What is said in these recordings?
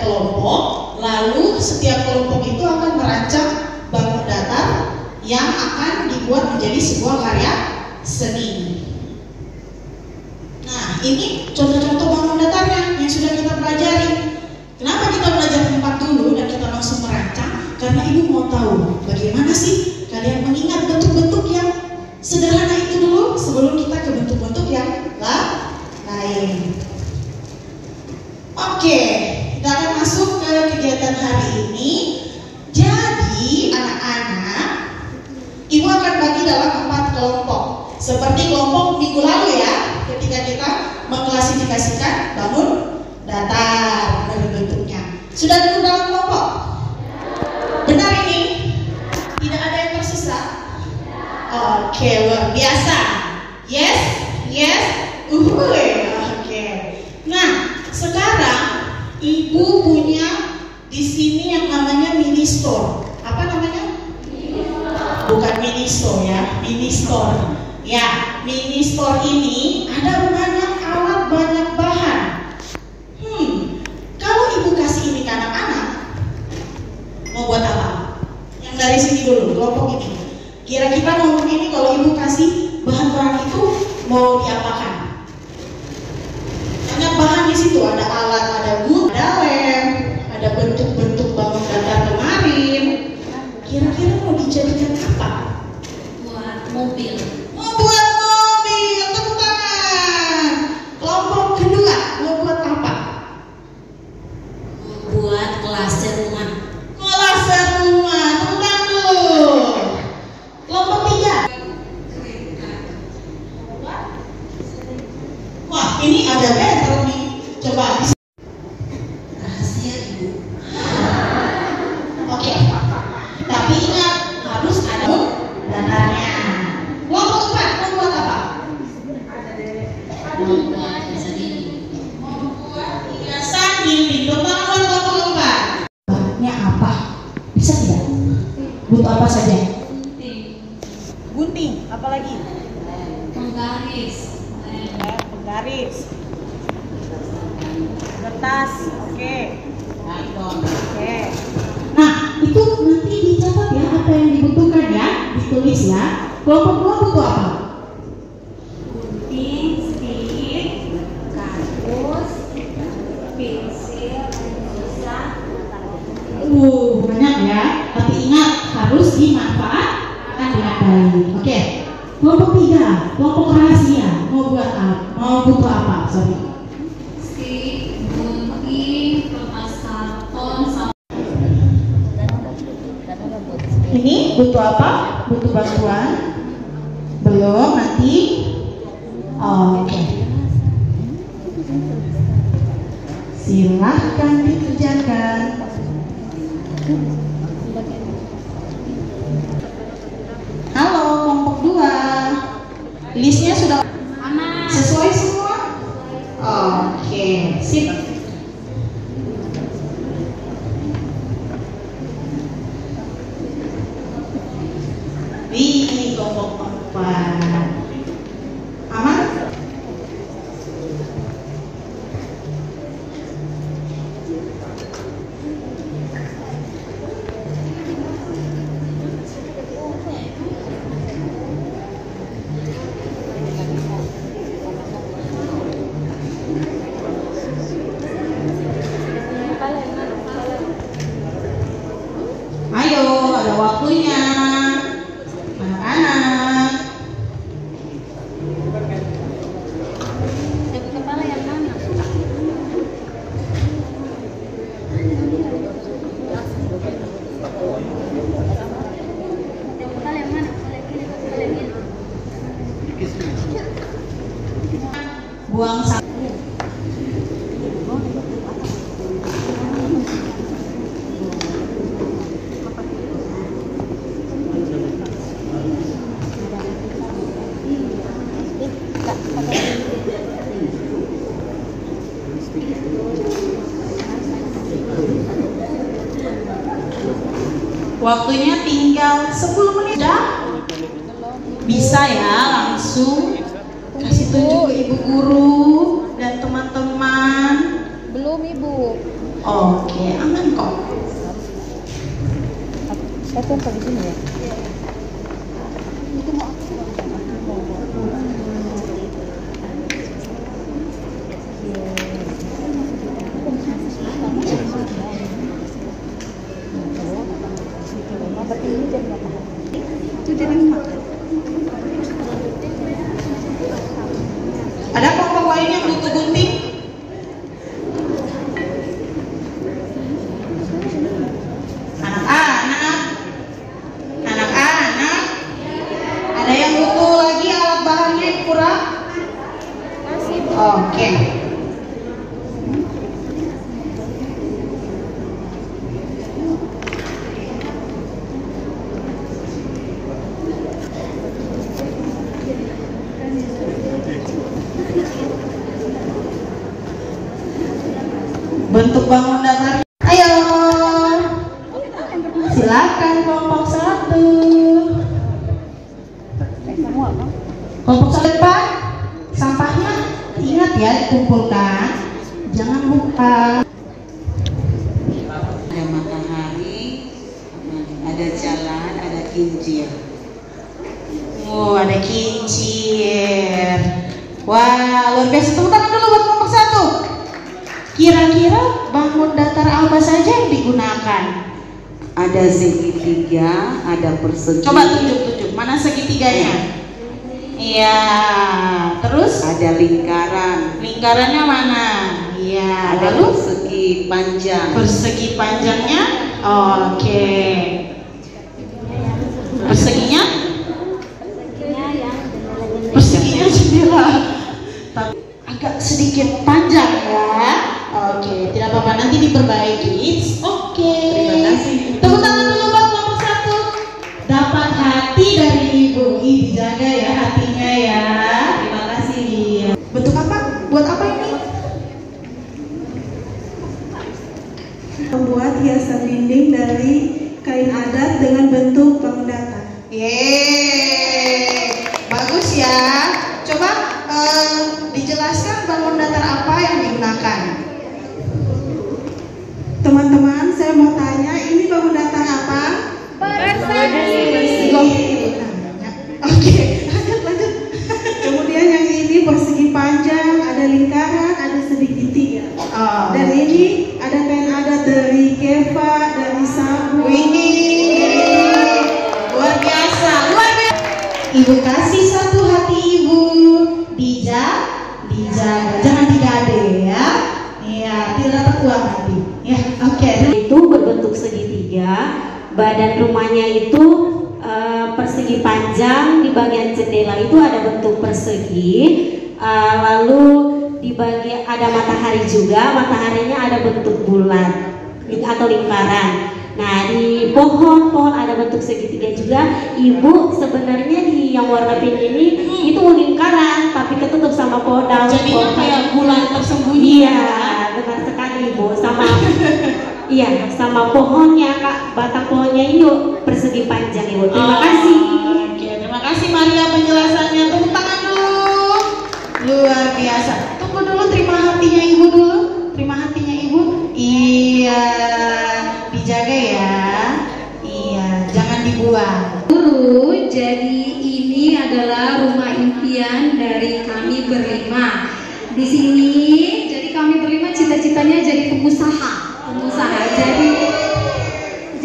kelompok, lalu setiap kelompok itu akan merancang bangun datar yang akan dibuat menjadi sebuah karya seni. Nah, ini contoh-contoh bangun datarnya yang sudah kita pelajari. Kenapa kita belajar 4 dulu dan kita langsung merancang? Karena ibu mau tahu bagaimana sih kalian mengingat bentuk-bentuk yang sederhana itu dulu sebelum kita ke bentuk-bentuk yang lain. Oke, kita akan masuk ke kegiatan hari ini. Jadi anak-anak, ibu akan bagi dalam 4 kelompok. Seperti kelompok minggu lalu ya, ketika kita mengklasifikasikan bangun datar dari bentuknya. Sudah duduk dalam kelompok? Benar ini? Tidak ada yang tersisa? Oke, luar biasa. Yes, yes, Oke. Nah, sekarang ibu punya di sini yang namanya mini store. Apa namanya? Bukan mini store ya, mini store. Ya, mini store ini ada banyak alat, banyak bahan. Kalau ibu kasih ini ke anak-anak, mau buat apa? Yang dari sini dulu, kelompok ini. Kira-kira ngomong ini kalau ibu kasih bahan-bahan itu mau diapakan? Banyak bahan di situ, ada alat, ada gun, ada lem, ada bentuk-bentuk bangun datar kemarin. Kira-kira mau dijadikan apa? Buat mobil. Mau buat mobil, tepuk tangan. Kelompok kedua mau buat apa? Buat klaster rumah. Klaster rumah, tepuk tangan dulu. Kelompok 3. Wah, ini ada banner nih. Coba. Rahasia ibu. Oke. Tapi ingat harus ada datarnya. Kelompok 4 mau buat apa? Buat hiasan dinding. Membuat hiasan dinding. Tepuk kelompok 4. Bahannya apa? Bisa tidak? Butuh apa saja? Gunting. Gunting, apalagi? Penggaris. Penggaris. Kertas, oke. Oke. Nah, itu nanti dicatat ya apa yang dibutuhkan ya, ditulis ya. Kelompok 2 butuh apa? Gunting, stick, kardus, pensil, pulsa. Banyak ya. Tapi ingat harus dimanfaatkan dengan baik. Oke. Kelompok 3, kelompok rahasia. Mau buat apa? Mau butuh apa? Sorry. Stick, gunting, kertas karton, Ini butuh apa? Butuh bantuan? Belum, nanti. Oke. Silahkan dikerjakan. Halo, kelompok 2. Listnya sudah sesuai semua? Oke, sip. Ini kelompok 4. Aman? Ayo, ada waktunya. Anak-anak. Yang kepala yang mana? Yang kepala yang mana? Kepala yang ini. Buang sampah. Waktunya tinggal 10 menit. Udah? Bisa ya langsung kasih tunjuk ke ibu guru dan teman-teman. Belum ibu. Oke, aman kok. Ada kelompok lain yang butuh gunting? Anak-anak, ada yang butuh lagi alat bahannya yang kurang? Oke. Bentuk bangun datar. Ayo, silakan kelompok 1. Kelompok 1 depan, sampahnya ingat ya dikumpulkan, jangan lupa. Ada matahari, ada jalan, ada kincir. Oh, ada kincir. Wah, luar biasa. Tepuk tangan dulu buat kelompok 1. Kira-kira bangun datar apa saja yang digunakan? Ada segitiga, ada persegi. Coba tunjuk. Mana segitiganya? Iya. Terus? Ada lingkaran. Lingkarannya mana? Iya. Ada Lalu? persegi panjang. Persegi panjangnya? Oke. Perseginya? Perseginya jendela. Tapi agak sedikit panjang ya. Oke, tidak apa-apa, nanti diperbaiki. Oke. Terima kasih. Tepuk tangan dulu buat kelompok 1. Dapat hati dari ibu. Ih, dijaga ya hatinya ya. Terima kasih. Bentuk apa? Buat apa ini? Membuat hiasan dinding dari kain adat dengan bentuk bangun datar. Yeay, bagus ya. Coba dijelaskan bangun datar apa yang digunakan. Teman-teman, saya mau tanya, ini bangun datar apa? Persegi. Oke, lanjut. Kemudian yang ini persegi panjang, ada lingkaran, ada segitiga. Oh. Dan ini ada kain adat dari Keva, dari Sabu. Wih, luar biasa. Ibu kasih satu hati ibu, dijaga, jangan digade ya. Iya, tidak dapat uang nanti. Ya, oke. Itu berbentuk segitiga, badan rumahnya itu persegi panjang, di bagian jendela itu ada bentuk persegi, lalu di bagian ada matahari juga, mataharinya ada bentuk bulat atau lingkaran. Nah, di pohon ada bentuk segitiga juga. Ibu sebenarnya di yang warna pink ini itu lingkaran tapi ketutup sama pohon daun. Jadinya kayak bulan tersembunyi. Iya, benar sekali Ibu. Sama iya, sama pohonnya Kak, batang pohonnya itu persegi panjang Ibu. Terima kasih. Oke, terima kasih Maria penjelasannya. Tepuk tangan dulu. Luar biasa. Tunggu dulu, terima hatinya Ibu dulu. Terima hatinya Ibu. Iya, dijaga ya. Iya, jangan dibuang. Guru, jadi ini adalah rumah impian dari kami berlima. Di sini, jadi kami berlima cita-citanya jadi pengusaha.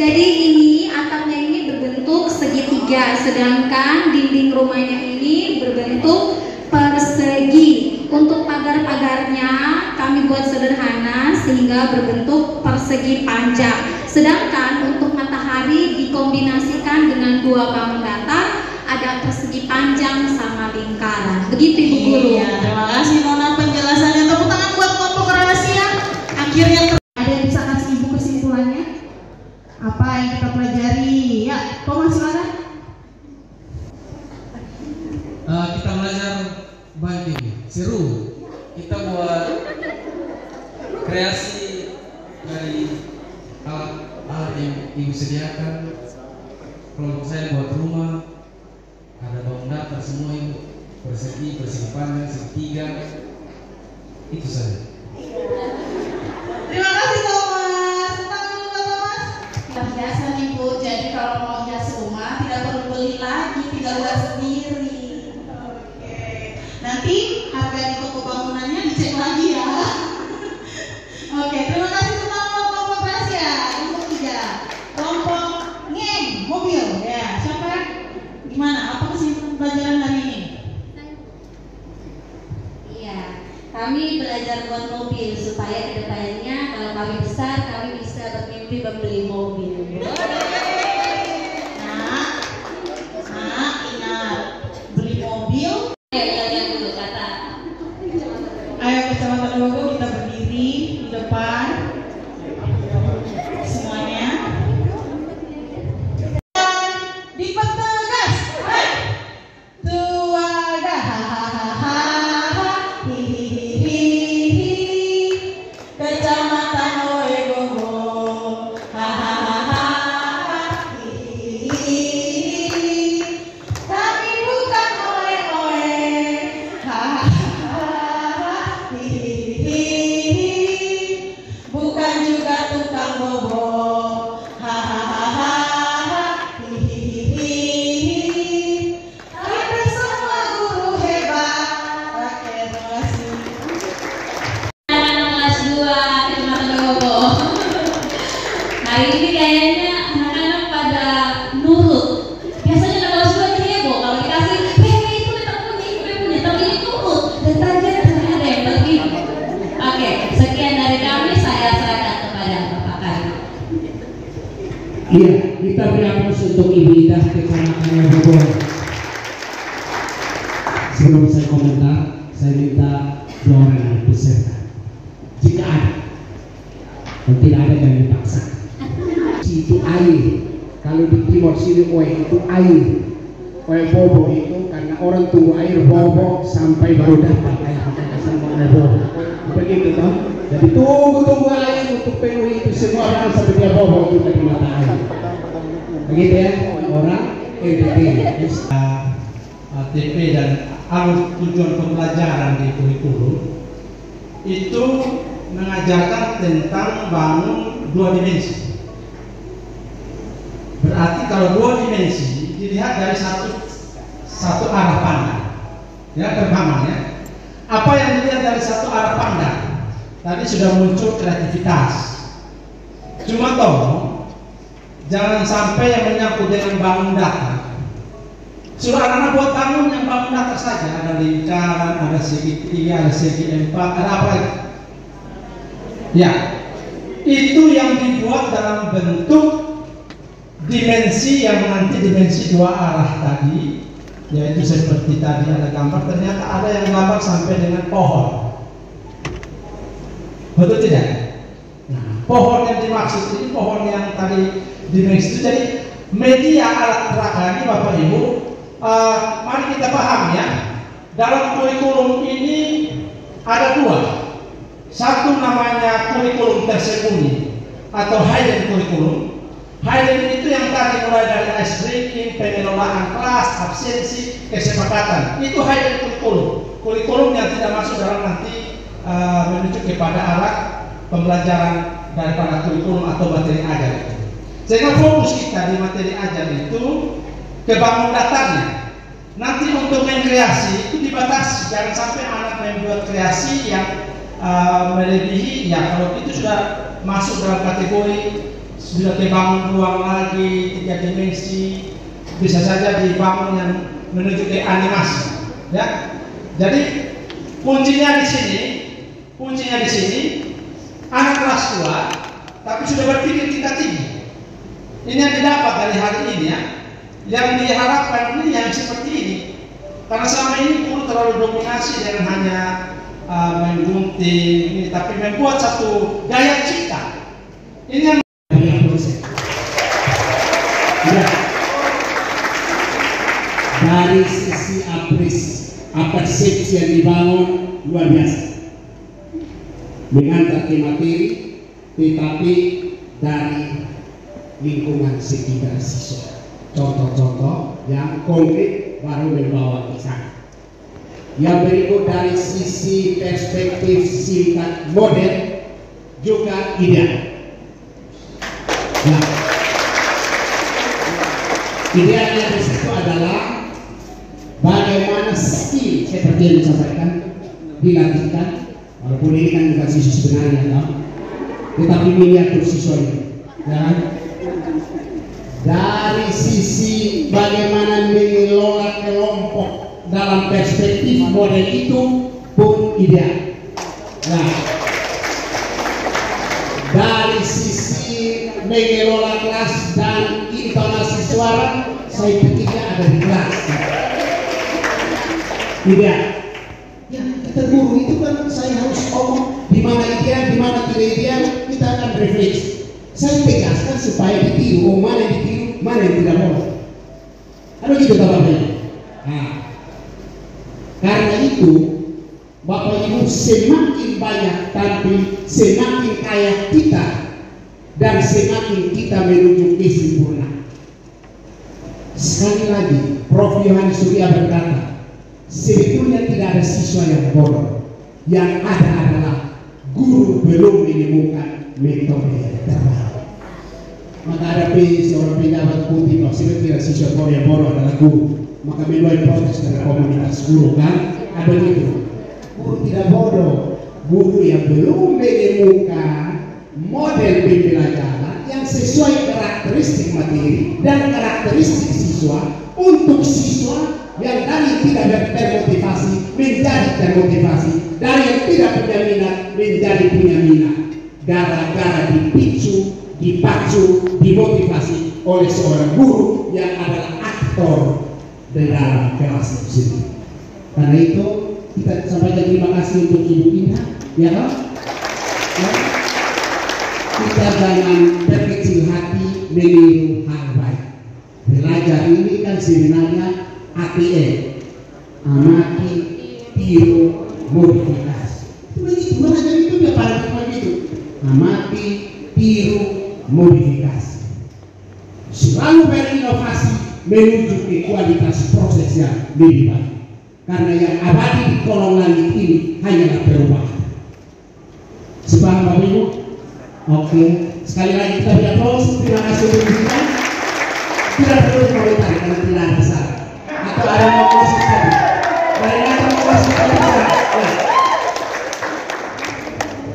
Jadi ini atapnya ini berbentuk segitiga, sedangkan dinding rumahnya ini berbentuk persegi. Untuk pagar-pagarnya kami buat sederhana sehingga berbentuk persegi panjang. Sedangkan untuk matahari dikombinasikan dengan dua bangun datar, ada persegi panjang sama lingkaran. Begitu Ibu Guru. Iya, terima kasih Nona penjelasannya. Tepuk tangan buat kelompok rahasia. Akhirnya ada yang bisa kasih Ibu kesimpulannya? Apa yang kita pelajari? Ya, Thomas silakan. Kita belajar banyak, seru. Kita buat kreasi dari alat yang Ibu sediakan. Kelompok saya buat rumah, ada bangun datar semua Ibu, persegi panjang, segitiga. Itu saja. Terima kasih Thomas. Jadi kalau mau hias rumah tidak perlu beli lagi, tinggal buat sendiri. Oke. Nanti harga di toko bangunannya dicek lagi ya. Oke, terima kasih tentang kelompok rahasia. Kelompok 3, kelompok ngeng mobil. Ya, siapa? Gimana? Apa kesimpulan pelajaran hari ini? Iya, kami belajar buat mobil supaya kedepannya kalau kami besar kami bisa bermimpi membeli mobil. Nah, ingat beli mobil. Lihat dulu kata. Ayo Kecamatan Logo kita berdiri di depan semuanya. Dipertegas. Tuaga hahaha hihihi. Kecamatan Logo hahaha hihihi. Kami bukan oleh-oleh hahaha hihihi. Bukan juga tukang bobo hahaha hihihi. Kita semua guru hebat. Oke, terima kasih. Anak kelas 2 Kecamatan Logo. Hari ini kayaknya anak-anak pada nurut. Biasanya anak kelas 2 itu heboh kalau dikasih itu kita punya, tapi ini nurut. Dan target ada yang bagi. Oke, sekian dari kami. Saya serahkan kepada Bapak Kari. Iya, kita beri aplaus untuk Ibu Ida Kecamatan Logo. Sebelum saya komentar, saya minta dua orang yang peserta. Jika ada, kalau tidak ada jangan dipaksa. Itu air. Kalau di timur sini itu air. Bobo itu karena orang tunggu air bobo sampai baru dapat air sama bobo. Begitu toh. Jadi tunggu air untuk penuhi itu semua orang sampai dia bobo itu dari mata air. Begitu ya orang ATP dan alur tujuan pembelajaran di kurikulum itu mengajarkan tentang bangun dua dimensi. Berarti kalau dua dimensi dilihat dari satu arah pandang, ya terpahamnya. Apa yang dilihat dari satu arah pandang? Tadi sudah muncul kreativitas. Cuma tolong jangan sampai yang menyangkut dengan bangun datar. Suruh anak-anak buat bangun yang bangun datar saja. Ada lingkaran, ada segitiga, ada segi empat, ada apa lagi? Ya, itu yang dibuat dalam bentuk dimensi yang nanti dimensi dua arah tadi, yaitu seperti tadi ada gambar, ternyata ada yang gambar sampai dengan pohon. Betul tidak? Nah, pohon yang dimaksud ini pohon yang tadi dimensi itu. Jadi media alat peraga ini Bapak Ibu, mari kita paham ya. Dalam kurikulum ini ada dua. Satu namanya kurikulum tersembunyi atau hidden kurikulum. Hidden itu yang tadi mulai dari ice breaking, pengelolaan kelas, absensi, kesepakatan. Itu hidden kurikulum. Kurikulum yang tidak masuk dalam nanti menuju kepada arah pembelajaran daripada kurikulum atau materi ajar itu. Sehingga fokus kita di materi ajar itu ke bangun datarnya. Nanti untuk mengkreasi itu dibatasi, jangan sampai anak membuat kreasi yang melebihi. Ya kalau itu sudah masuk dalam kategori sudah dibangun ruang lagi 3 dimensi, bisa saja dibangun yang menuju ke animasi. Ya, jadi kuncinya di sini, anak kelas 2 tapi sudah berpikir tingkat tinggi. Ini yang didapat dari hari ini ya. Yang diharapkan ini yang seperti ini. Karena selama ini guru terlalu dominasi dengan hanya menggunting ini, tapi membuat satu daya cipta. Ini yang ya. Dari sisi persepsi yang dibangun luar biasa, mengantar ke materi, tetapi dari lingkungan sekitar siswa. Contoh-contoh yang konkret baru dibawa ke sana. Yang berikut dari sisi perspektif singkat model juga ideal. Ya. Idealnya di situ adalah bagaimana skill seperti yang disampaikan dilatihkan, walaupun ini kan bukan siswa sebenarnya, kan? Tetapi miniatur siswa ini, ya. Dari sisi bagaimana mengelola kelompok dalam perspektif model itu pun ideal. Nah, dari sisi mengelola kelas dan intonasi suara, saya pikirnya ada di kelas. Ideal. Ya, kita guru itu kan saya harus ngomong di mana ideal, di mana tidak ideal, kita akan refleksi. Saya tegaskan supaya ditiru, mana yang ditiru, mana yang tidak boleh. Ada gitu Bapak Ibu. Nah, karena itu Bapak Ibu semakin banyak tampil, semakin kaya kita dan semakin kita menuju kesempurnaan. Sekali lagi, Prof. Yohanes Surya berkata, sebetulnya tidak ada siswa yang bodoh. Yang ada adalah guru belum menemukan metode yang terbaik. Maka ada seorang pejabat putih, sebetulnya siswa yang bodoh adalah guru. Maka menuai protes dari komunitas guru, kan? Ada gitu. Guru tidak bodoh, guru yang belum menemukan model pembelajaran yang sesuai karakteristik materi dan karakteristik siswa untuk siswa yang dari tidak termotivasi menjadi termotivasi, dari yang tidak punya minat menjadi punya minat, gara-gara dipicu, dipacu, dimotivasi oleh seorang guru yang adalah aktor di dalam kelas tersebut. Karena itu kita sampaikan terima kasih untuk Ibu Ina, ya kan? Ya. Kita jangan berkecil hati meniru hal baik. Belajar ini kan sebenarnya ATM, amati, tiru, modifikasi. Begitu belajar itu dia paradigma gitu. Amati, tiru, modifikasi. Selalu berinovasi menuju ke kualitas proses yang lebih baik. Karena yang abadi di kolong langit ini hanyalah perubahan. Sebab Bapak Ibu, oke, sekali lagi kita beri aplaus. Terima kasih untuk kita. Tidak perlu komentar karena tidak ada salah. Atau ada yang mau kasih tadi. Mereka mau kasih tadi.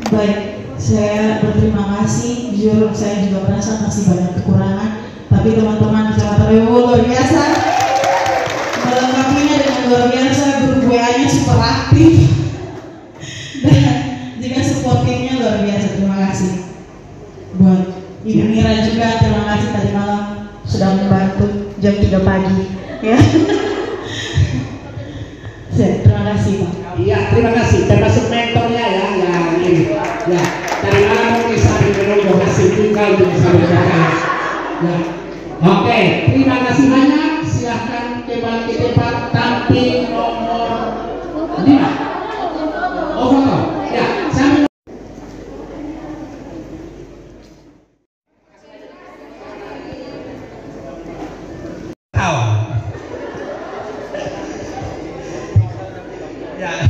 Baik, saya berterima kasih. Jujur saya juga merasa masih banyak kekurangan. Tapi teman-teman Kecamatan Rewo luar biasa. Melengkapinya dengan luar biasa, grup WA-nya super aktif dan juga supportingnya luar biasa. Terima kasih buat Ibu Mira juga, terima kasih tadi malam sudah membantu jam 3 pagi ya. Terima kasih Pak. Iya, terima kasih. Termasuk mentornya ya, yang ini ya, dari malam mungkin sambil menunggu hasil tinggal untuk bisa berjalan ya. Oke, terima kasih banyak. Silahkan kembali ke tempat tampil nomor 5. Oh, foto. Ya, sambil Ya.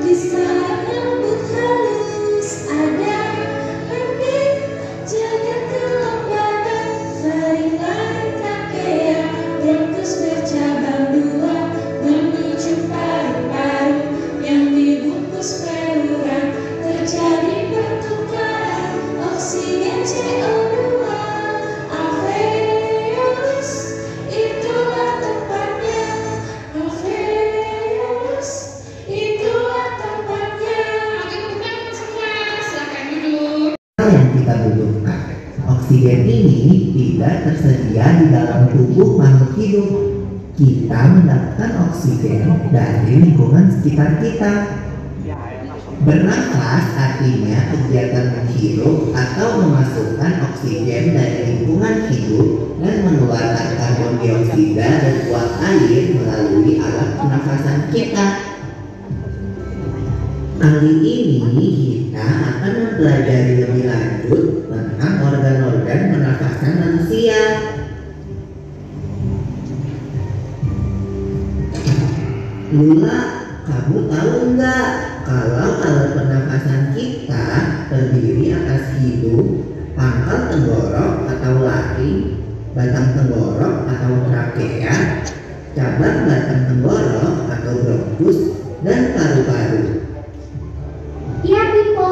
Di saat rambut halus ada hadir, jaga kelembaban, marilah kakea, bronkus bercabang dua, memicu paru-paru yang dibungkus peluang, terjadi pertukaran oksigen CO2. Alveolus, itulah tempatnya. Alveolus, itulah tempatnya. Oke, bukan semua, silakan duduk. Yang kita butuhkan, oksigen ini tidak tersedia di dalam tubuh makhluk hidup. Kita mendapatkan oksigen dari lingkungan sekitar kita. Bernafas artinya kegiatan menghirup atau memasukkan oksigen dari lingkungan hidup dan mengeluarkan karbon dioksida dan uap air melalui alat pernafasan kita. Kali ini kita akan mempelajari lebih lanjut tentang organ-organ pernafasan manusia. Lula, kamu tahu nggak kalau alat pernafasan kita terdiri atas hidung, pangkal tenggorok atau laring, batang tenggorok atau trakea, cabang batang tenggorok atau bronkus, dan paru-paru. Iya, Pipo.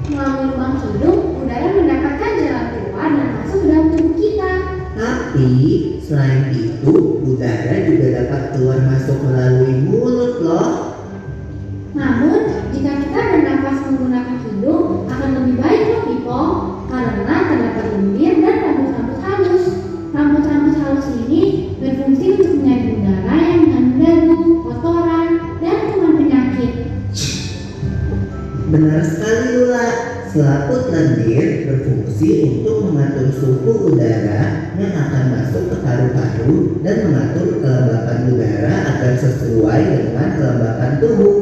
Melalui lubang hidung, udara mendapatkan jalan keluar dan masuk ke dalam tubuh kita. Tapi selain itu, udara juga dapat keluar masuk melalui mulut loh. Namun, jika kita bernafas menggunakan hidung, akan lebih baik loh, Pipo. Karena terdapat lendir dan rambut-rambut halus. Rambut-rambut halus ini berfungsi untuk menyaring udara yang mengandung debu, kotoran, dan kuman penyakit. Benar sekali Lula, selaput lendir berfungsi untuk mengatur suhu udara yang akan masuk ke paru-paru dan mengatur kelembapan udara agar sesuai dengan kelembapan tubuh.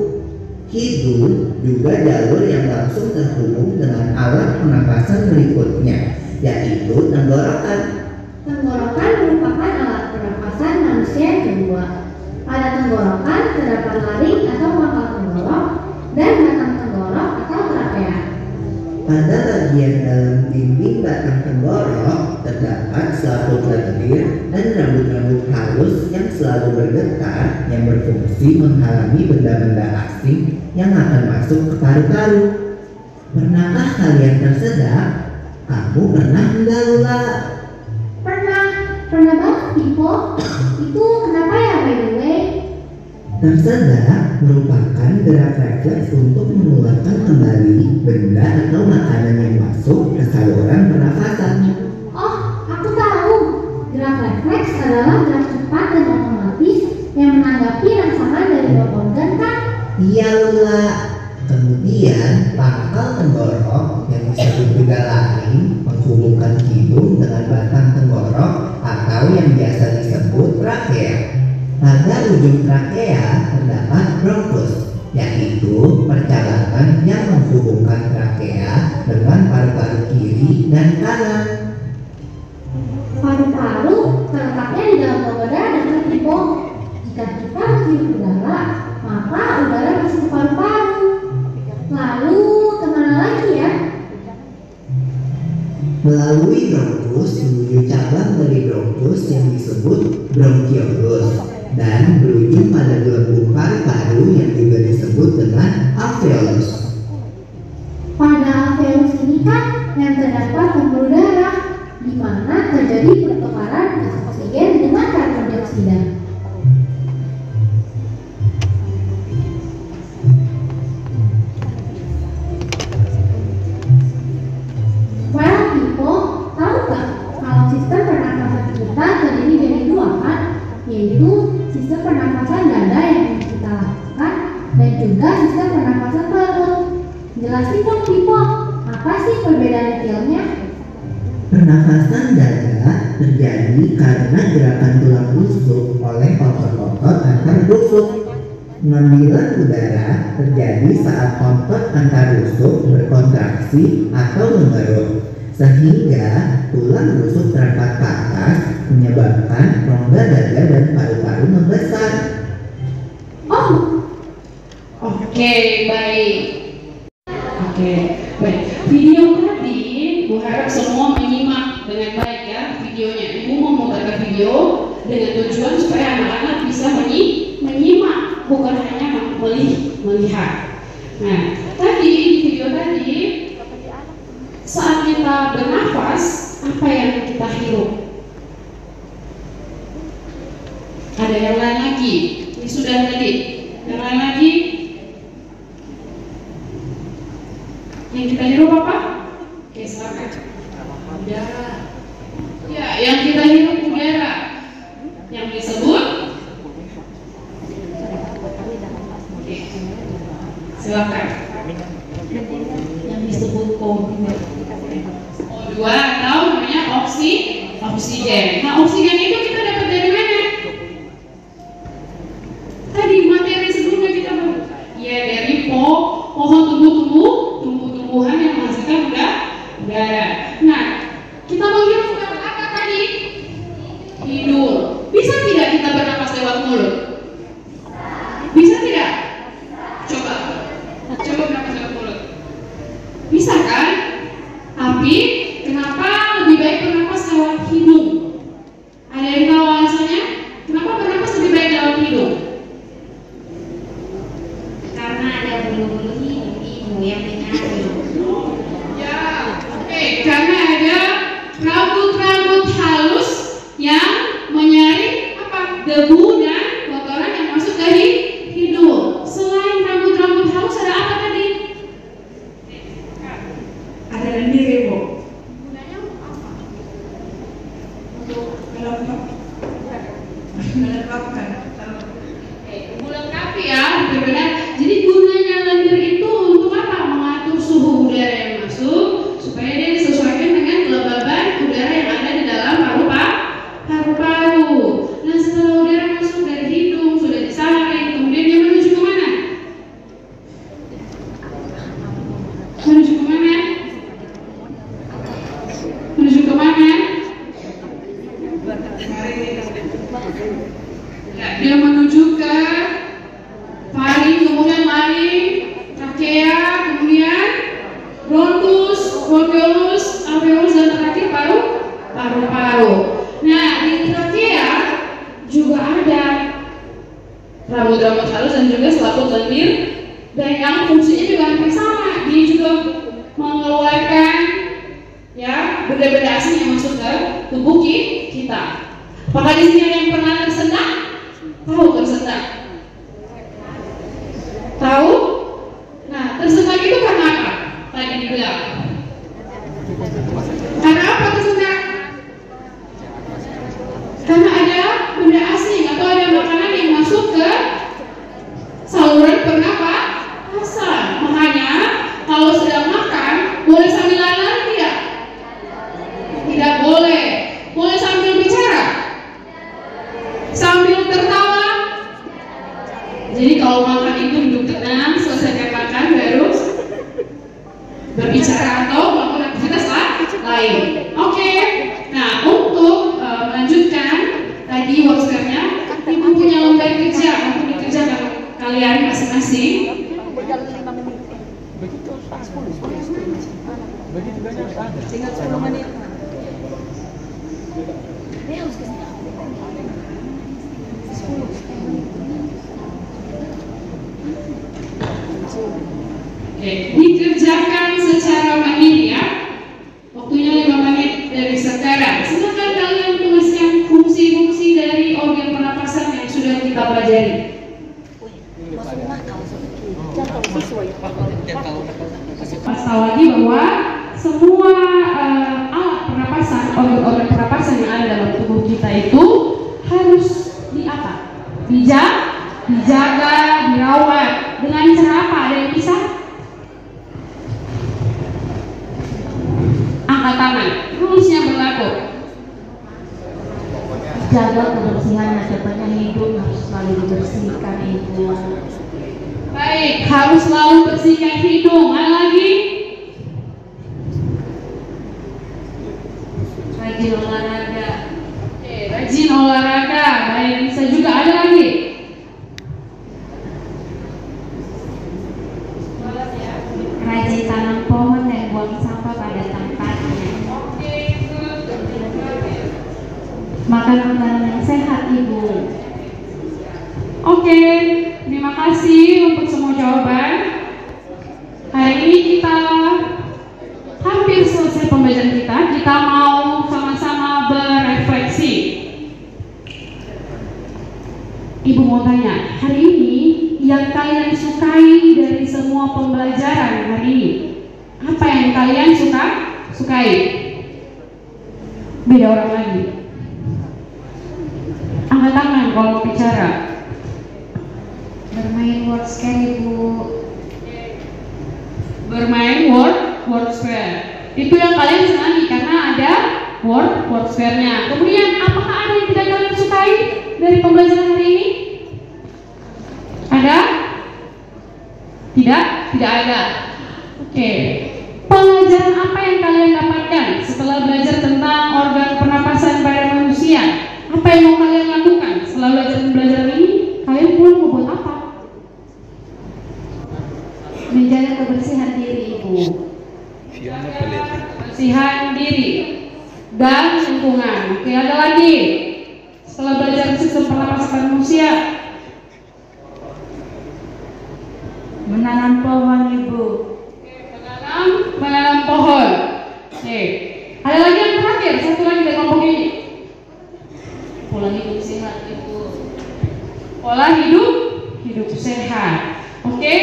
Hidung juga jalur yang langsung terhubung dengan alat pernapasan berikutnya, yaitu tenggorokan. Tenggorokan merupakan alat pernapasan manusia yang kedua. Pada tenggorokan terdapat laring atau pangkal tenggorok dan batang tenggorok atau trakea. Pada bagian dalam dinding batang tenggorok terdapat selaput lendir dan rambut-rambut halus yang selalu bergetar yang berfungsi menghalangi benda-benda asing yang akan masuk ke paru-paru. Pernahkah kalian tersedak? Kamu pernah enggak Lula? Pernah banget, Pipo. Itu kenapa ya, by the way? Tersedak merupakan gerak refleks untuk mengeluarkan kembali benda atau makanan yang masuk ke saluran pernafasan. Oh, aku tahu. Gerak refleks adalah gerak cepat dan otomatis yang menanggapi rangsangan dari organ, kan? Iya Lula. Kemudian pangkal tenggorok yang disebut juga laring menghubungkan hidung dengan batang tenggorok atau yang biasa disebut trakea. Pada ujung trakea terdapat bronkus, yaitu perjalanan yang menghubungkan trakea dengan paru-paru kiri dan kanan. Paru-paru terletaknya di dalam rongga dada, kan, Pipo? Jika kita menghirup udara, maka udara masuk ke paru-paru. Lalu kemana lagi ya? Melalui bronkus menuju cabang dari bronkus yang disebut bronkiolus dan berujung pada gelembung paru-paru yang juga disebut dengan alveolus. Pada alveolus ini kan yang terdapat pembuluh darah, di mana terjadi pertukaran gas oksigen dengan karbon dioksida. Well, Pipo, tahu nggak kalau sistem pernafasan kita terdiri dari dua kan? Yaitu sistem pernafasan dada yang kita lakukan dan juga sistem pernafasan perut. Jelasin dong, Pipo, apa sih perbedaan detailnya? Pernafasan dada terjadi karena gerakan tulang rusuk oleh otot-otot antar rusuk. Pengambilan udara terjadi saat otot antar rusuk berkontraksi atau mengerut, sehingga tulang rusuk terangkat ke atas menyebabkan rongga dada dan paru-paru membesar. Oke, baik. Video tadi, Bu harap semua menyimak dengan baik ya videonya. Ibu mau membuat video dengan tujuan supaya anak-anak bisa menyimak, bukan hanya melihat. Nah, tadi di video tadi, saat kita bernafas, apa yang kita hirup? Ada yang lain lagi? Ini sudah tadi. Yang lain lagi? Yang kita hirup apa? Oke, silakan. Udara. Ya, yang kita hirup udara. Yang disebut? Oke. Silakan. Yang disebut O2 atau namanya oksigen. Nah, oksigen itu kita dapat dari mana? Tadi materi sebelumnya kita ya dari pohon tumbuh-tumbuhan yang menghasilkan udara. Nah, kita menghirup lewat apa tadi? Hidung. Bisa tidak kita bernapas lewat mulut? Bisa tidak? Coba bernapas lewat mulut. Bisa kan? Tapi kenapa lebih baik bernapas lewat hidung? yang menyaring apa? Debu dan kotoran yang masuk ke hidung. Selain rambut-rambut halus ada apa tadi? Ada lendir, Bu. Gunanya apa? Untuk melengkapkan. Melengkapi ya, benar-benar. Jadi gunanya lendir itu untuk apa? Mengatur suhu udara yang masuk supaya dia disesuaikan dengan kelembaban udara yang ada di dalam paru-paru. Nah, setelah udara masuk dari hidung sudah disaring, kemudian dia menuju ke mana? Menuju ke mana? Menuju ke mana? Ya, dia menuju ke faring, kemudian laring, trakea, kemudian bronkus, bronchiolus, alveolus, dan terakhir paru-paru. Nah, di trakea juga ada rambut-rambut halus dan juga selaput lendir, dan yang fungsinya juga hampir sama. Dia juga mengeluarkan ya benda-benda asing yang masuk ke tubuh kita. Apakah di sini ada yang pernah tersendak? Tahu tersendak? Tahu? Nah, tersendak itu karena apa? Tadi dibilang. Karena apa tersendak? Karena ada benda asing atau ada makanan yang masuk ke saluran pernapasan. Makanya kalau sedang makan boleh sambil lari tidak? Tidak boleh. Boleh sambil bicara? Sambil tertawa? Jadi kalau makan itu duduk tenang, selesaikan makan baru berbicara atau melakukan aktivitas lain. Oke. Nah, untuk melanjutkan tadi workshopnya, Ibu punya lembar kerja untuk dikerjakan kalian masing-masing. Tinggal 10 menit. Oke, dikerjakan secara mandiri ya. Waktunya 5 menit dari sekarang. Silakan kalian tuliskan fungsi-fungsi dari organ pernapasan yang sudah kita pelajari. Pasal lagi bahwa semua alat pernapasan, organ-organ pernapasan yang ada dalam tubuh kita itu harus dijaga, dirawat. Dengan cara apa? Ada yang bisa? Angkat tangan. Rumusnya berlaku. Jaga kebersihan, depannya hidung harus selalu dibersihkan Ibu. Baik, harus selalu bersihkan hidung. Ada lagi? Rajin olahraga. Oke, rajin olahraga. Baik, bisa juga. Ada lagi? Rajin tanam pohon dan buang sampah pada tempatnya. Oke, Makan makanan yang sehat Ibu. Oke, terima kasih untuk semua jawaban. Hari ini kita hampir selesai pembelajaran kita. Kita mau sama-sama berefleksi. Ibu mau tanya, hari ini yang kalian sukai dari semua pembelajaran hari ini, apa yang kalian sukai? Beda orang lagi. Angkat tangan kalau mau bicara. Bermain word square Ibu. Bermain word square. Itu yang kalian senangi karena ada word square-nya. Kemudian apakah ada yang tidak kalian sukai dari pembelajaran hari ini? Ada? Tidak ada. Oke. Pelajaran apa yang kalian dapatkan setelah belajar tentang organ pernapasan pada manusia? Apa yang mau kalian lakukan setelah belajar ini? Kalian pulang mau buat apa? Menjaga kebersihan diri Ibu. Kebersihan diri dan lingkungan. Oke, ada lagi. Setelah belajar sistem pernapasan manusia, menanam pohon Ibu. Menanam pohon. Oke. Ada lagi yang terakhir, satu lagi dari kelompok ini. pola hidup sehat itu pola hidup sehat. Oke,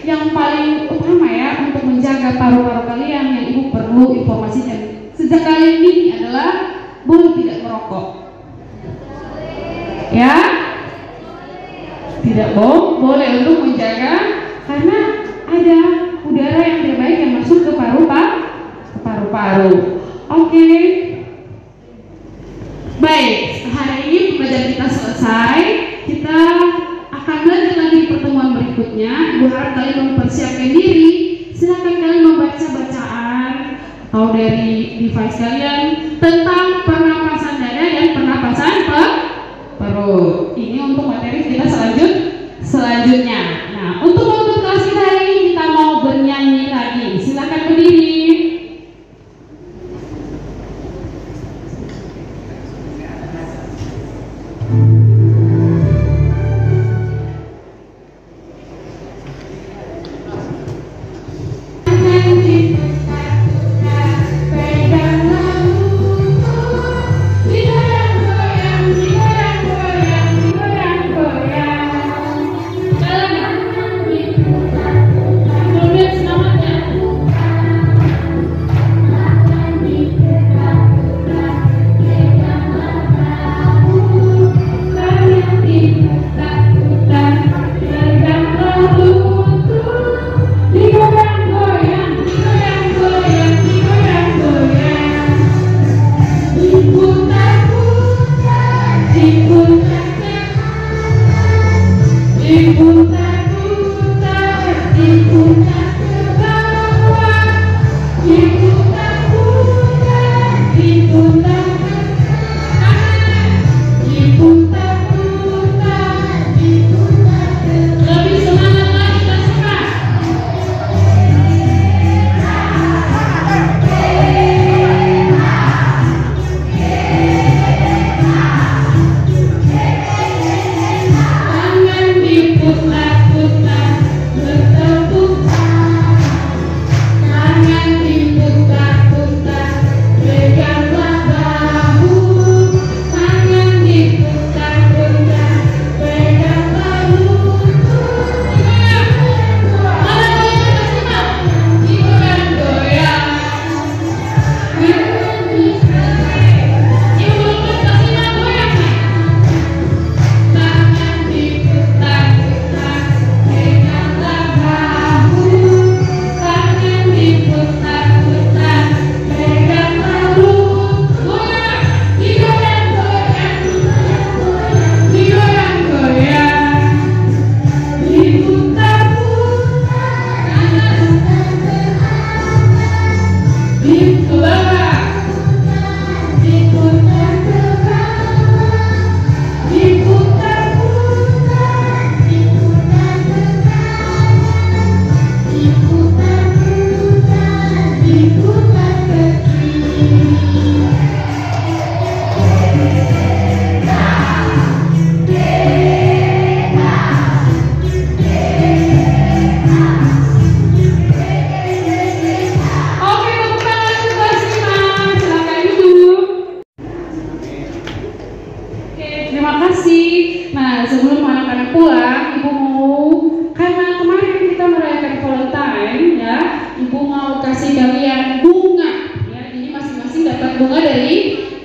yang paling utama ya untuk menjaga paru-paru kalian yang ibu perlu informasikan sejak kalian ini adalah boleh tidak merokok. Ya, tidak boleh untuk menjaga karena ada udara yang tidak baik yang masuk ke paru-paru. Oke. Baik, hari ini pembelajaran kita selesai. Kita akan belajar lagi di pertemuan berikutnya. Ibu harap kalian mempersiapkan diri. Silakan kalian membaca bacaan atau dari device kalian tentang pernapasan dada dan pernapasan perut. Ini untuk materi kita selanjutnya. Nah, untuk kelas kita hari ini kita mau bernyanyi lagi. Silakan berdiri.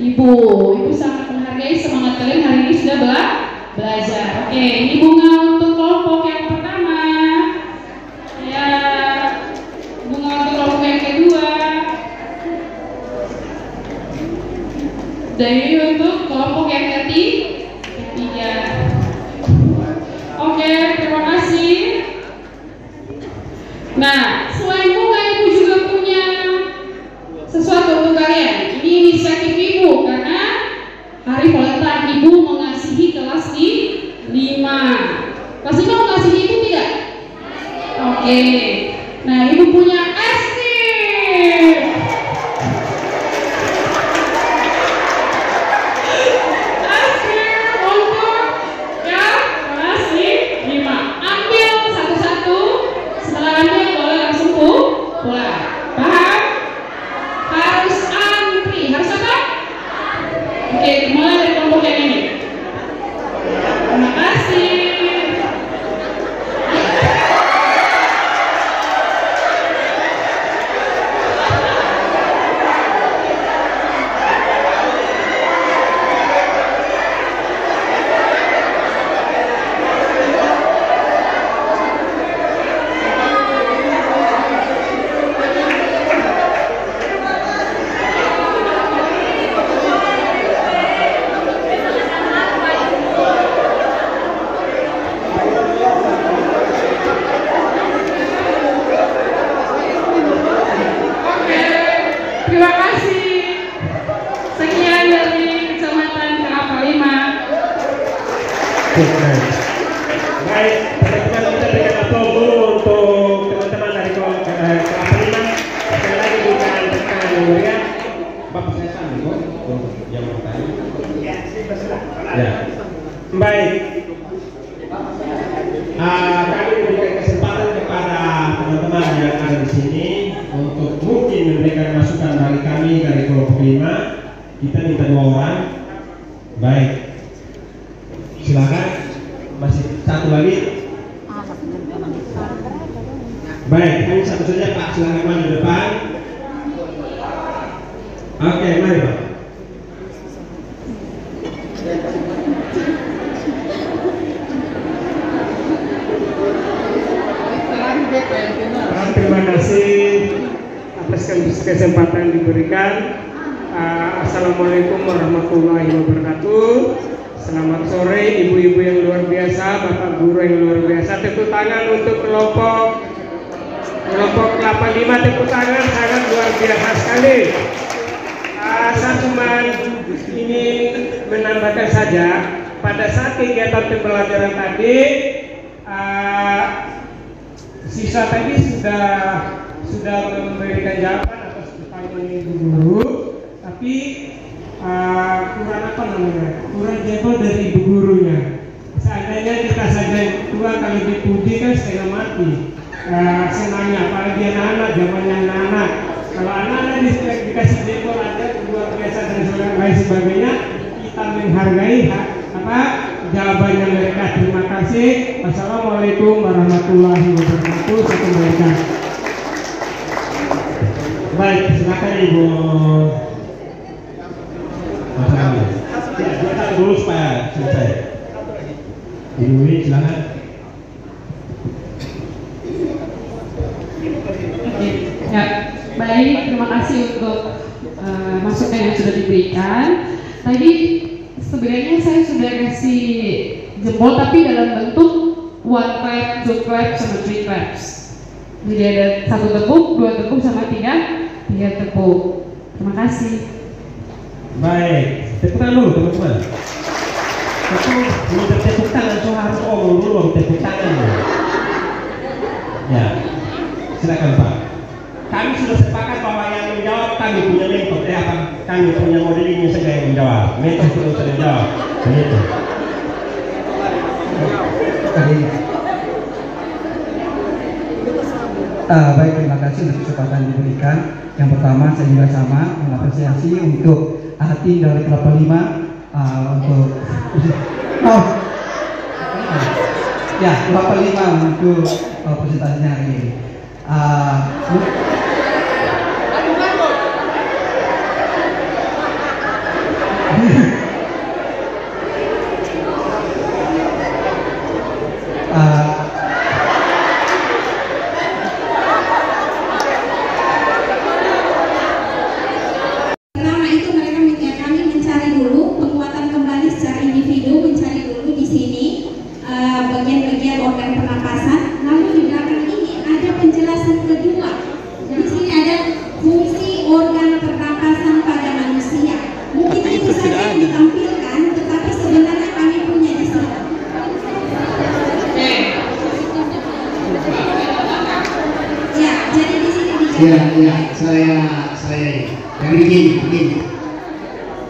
Ibu sangat menghargai semangat kalian hari ini sudah belajar. Oke, ini bunga untuk kelompok yang pertama. Ya, bunga untuk kelompok yang kedua. Dan ini untuk kelompok yang ketiga. Oke, terima kasih. Nah, selain bunga, ibu juga punya sesuatu untuk kalian. Ini inisiatif ibu karena hari Valentine ibu mengasihi kelas di 5. Kelas 5 mengasihi ibu tidak? Oke. Nah, ibu punya es krim. Es krim untuk ya kelas 5. Ambil satu-satu. Setelah ambil boleh langsung pulang. Paham? Harus antri. Harus apa? Oke, mulai dari kelompok yang ini. Baik, teman-teman kita berikan aplaus dulu untuk teman-teman dari kelas 5. Sekali lagi berikan tepuk yang meriah. Bapak saya sambil kok yang bertanya. Ya. Baik. Kami memberikan kesempatan kepada teman-teman yang ada di sini untuk mungkin memberikan masukan dari kami dari kelompok 5. Kita minta 2 orang. Baik. Silakan. Masih satu lagi. Baik, kami satu saja Pak, silakan maju depan. Oke, mari Pak. Terima kasih atas kesempatan yang diberikan. Assalamualaikum warahmatullahi wabarakatuh. Selamat sore ibu-ibu yang luar biasa, bapak guru yang luar biasa. Tepuk tangan untuk kelompok 85, tepuk tangan, sangat luar biasa sekali. Saya cuma ingin menambahkan saja, pada saat kegiatan pembelajaran tadi, siswa tadi sudah memberikan jawaban atas pertanyaan ibu guru, tapi kurang apa namanya, kurang jebol dari ibu gurunya. Seandainya kita saja tua kali dipuji kan setengah mati. Senangnya apalagi anak-anak, zamannya anak-anak. Kalau anak-anak dikasih jebol aja luar biasa dan lain sebagainya, kita menghargai jawabannya mereka. Terima kasih. Assalamualaikum warahmatullahi wabarakatuh. Saya kembalikan. Baik, silakan Ibu. Masalah. Ya, kita dulu supaya selesai. Ibu ini silakan. Oke, ya, baik. Terima kasih untuk masukan yang sudah diberikan. Tadi sebenarnya saya sudah kasih jempol, tapi dalam bentuk 1 clap, 2 clap, sama 3 claps. Jadi ada 1 tepuk, 2 tepuk, sama 3 tepuk. Terima kasih. Baik, tepuk tangan dulu teman-teman. Itu minta tepuk tangan, so harus ngomong dulu baru tepuk tangan. Ya, silakan Pak. Kami sudah sepakat bahwa yang menjawab kami punya metode, kami punya model ini saja yang menjawab. Metode itu saja jawab. Begitu. Baik, terima kasih untuk kesempatan diberikan. Yang pertama saya juga sama mengapresiasi untuk tim dari Kelapa 5 untuk ya Kelapa 5 untuk presentasinya hari ini.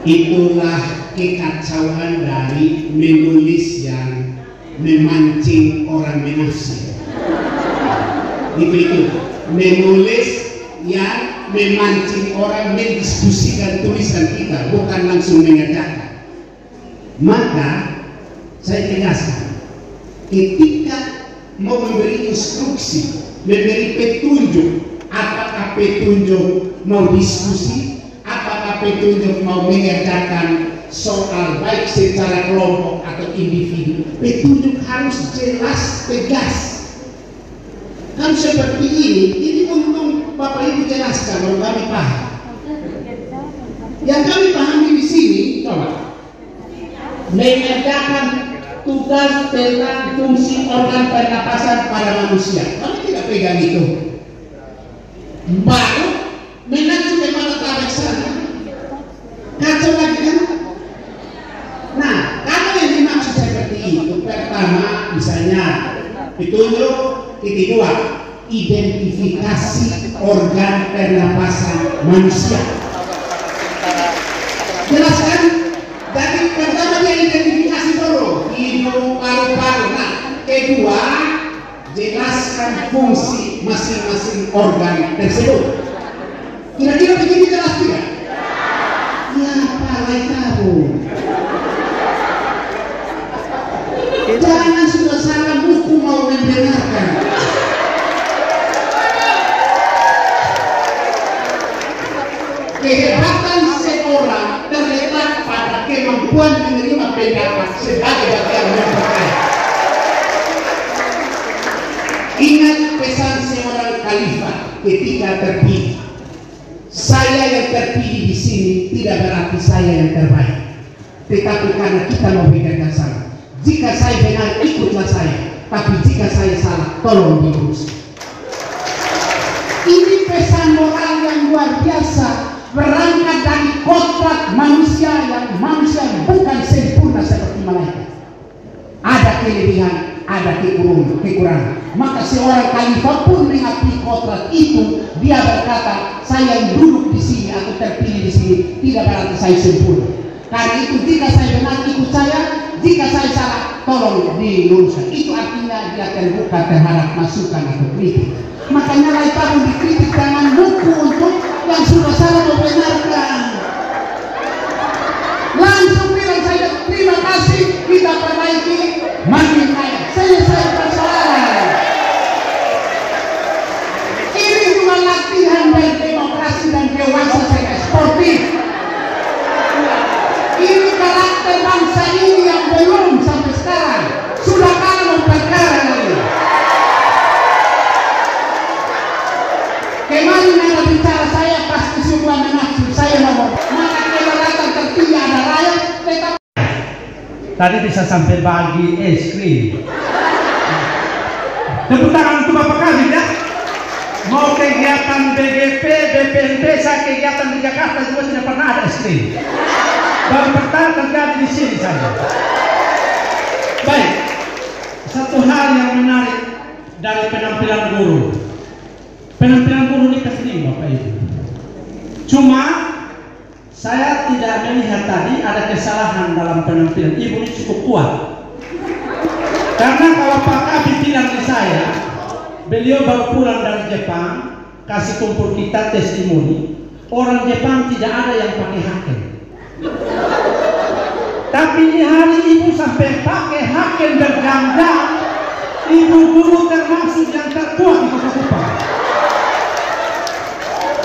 Itulah kekacauan dari menulis yang memancing orang menafsir. Itu menulis yang memancing orang mendiskusikan tulisan kita, bukan langsung mengerjakan. Maka saya tegaskan, ketika mau memberi instruksi, memberi petunjuk, apakah petunjuk mau diskusi, apakah petunjuk mau mengerjakan soal baik secara kelompok atau individu, petunjuk harus jelas, tegas. Kan seperti ini untung Bapak Ibu jelaskan, baru kami paham. Yang kami pahami di sini, coba mengerjakan tugas tentang fungsi organ pernapasan pada manusia. Kami tidak pegang itu. Baru mengacu kepada tarik sana. Kacau lagi kan? Nah, kalau yang dimaksud seperti itu, misalnya petunjuk titik 2, identifikasi organ pernapasan manusia. Jelaskan dari pertama dia identifikasi dulu hidung, paru-paru. Nah, kedua jelaskan fungsi masing-masing organ tersebut. Kira-kira begini jelas tidak? Ya, palai kamu. Jangan sudah salah buku mau mendengarkan. Kehebatan seorang terletak pada kemampuan menerima pendapat sebagai bagian memperkaya. Ingat pesan seorang khalifah ketika terpilih. Saya yang terpilih di sini tidak berarti saya yang terbaik, tetapi karena kita mau bekerja sama. Jika saya benar, ikutlah saya. Tapi jika saya salah, tolong diurus. Ini pesan moral yang luar biasa, berangkat dari kodrat manusia yang manusia bukan sempurna seperti malaikat. Ada kelebihan, ada kekurangan. Maka seorang khalifah pun mengakui kodrat itu. Dia berkata, saya yang duduk di sini atau terpilih di sini tidak berarti saya sempurna. Karena itu jika saya benar, ikut saya. Jika saya salah, tolong diluruskan. Itu artinya dia terbuka terhadap masukan atau kritik. Makanya lain kamu dikritik, jangan buku untuk yang sudah salah membenarkan. Langsung bilang saja terima kasih, kita perbaiki, makin kaya, selesai persoalan. Ini cuma latihan berdemokrasi dan dewasa secara sportif. Ini karakter bangsa ini yang belum sampai sekarang sudah kalah memperkara lagi. Kemarin ada bicara saya pasti semua menafsir saya mau maka kedaulatan tertinggi ada rakyat tetap. Tadi bisa sampai bagi es krim. Tepuk tangan untuk Bapak Kadif ya. Mau kegiatan BGP, BPNP, saya kegiatan di Jakarta juga tidak pernah ada es krim. Baru pertama terjadi di sini saja. Baik, satu hal yang menarik dari penampilan guru. Penampilan guru ini penting Bapak Ibu. Cuma saya tidak melihat tadi ada kesalahan dalam penampilan. Ibu ini cukup kuat. Karena kalau Pak Kabit bilang ke saya, beliau baru pulang dari Jepang, kasih kumpul kita testimoni. Orang Jepang tidak ada yang pakai haken. Tapi di hari ibu sampai pakai haken berjam-jam. Ibu guru termasuk yang terkuat di Kota Kupang.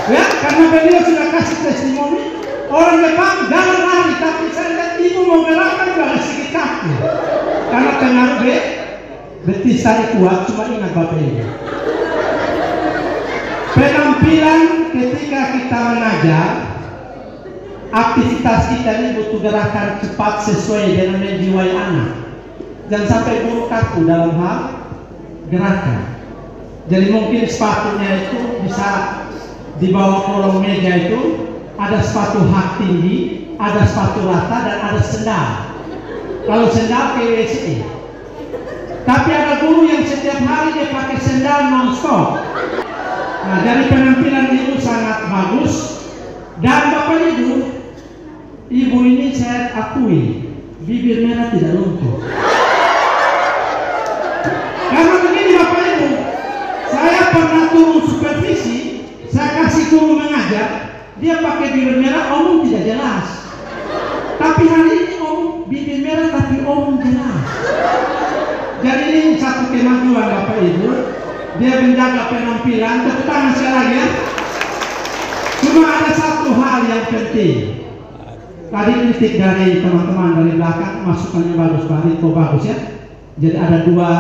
Ya, karena beliau sudah kasih testimoni. Orang Jepang jangan lari, tapi saya lihat ibu mau gerakan juga sedikit kaki. Karena pengaruh betis tadi kuat, cuma ingat Bapak Ibu. Penampilan ketika kita mengajar, aktivitas kita ini butuh gerakan cepat sesuai dengan menjiwai anak. Jangan sampai guru kaku dalam hal gerakan. Jadi mungkin sepatunya itu bisa di bawah kolong meja itu ada sepatu hak tinggi, ada sepatu rata dan ada sendal. Kalau sendal ke WC. Tapi ada guru yang setiap hari dia pakai sendal non-stop. Nah, dari penampilan itu sangat bagus. Dan Bapak Ibu, ibu ini saya akui bibir merah tidak luntur. Karena begini Bapak Ibu, saya pernah turun supervisi, saya kasih guru mengajar, dia pakai bibir merah, omong tidak jelas. Tapi hari ini bibir merah tapi omong jelas. Jadi ini satu kemajuan Bapak Ibu, dia menjaga penampilan. Tepuk tangan sekali lagi ya. Cuma ada satu hal yang penting. Tadi kritik dari teman-teman dari belakang, masukannya bagus, Pak Rito bagus ya. Jadi ada dua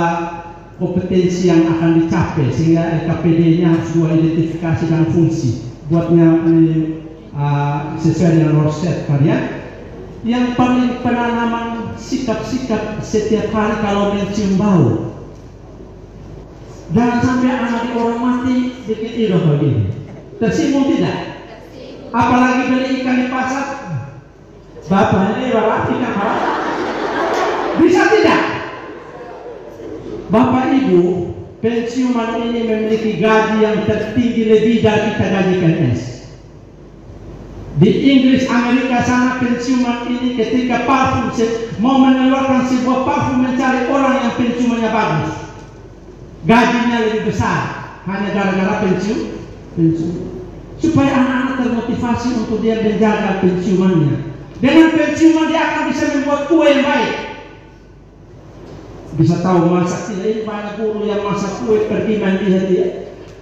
kompetensi yang akan dicapai sehingga LKPD-nya harus dua identifikasi dan fungsi. Buatnya sesuai dengan Rorset kalian. Yang paling penanaman sikap-sikap setiap hari kalau mencium bau. Jangan sampai anak di orang mati bikin iroh begini. Tersinggung tidak? Apalagi beli ikan di pasar. Bapak ini bawa ikan apa? Bisa tidak? Bapak Ibu, pensiunan ini memiliki gaji yang tertinggi lebih dari kita gaji PNS. Di Inggris, Amerika sana pensiunan ini ketika parfum mau mengeluarkan sebuah parfum mencari orang yang pensiunannya bagus, gajinya lebih besar hanya gara-gara pensiun. Supaya anak-anak termotivasi untuk dia menjaga pensiunannya. Dengan pensiunan dia akan bisa membuat kue yang baik. Bisa tahu masak, tidak ini banyak guru yang masak kue pergi melihat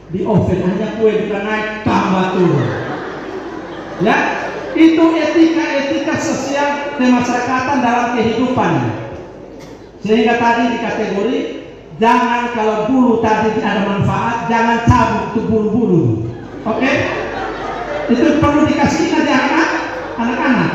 di oven, hanya kue bisa naik tambah turun. Ya, itu etika sosial kemasyarakatan dalam kehidupannya. Sehingga tadi di kategori jangan kalau bulu tadi ada manfaat, jangan cabut itu bulu-bulu. Oke? Itu perlu dikasih ingat ya anak-anak.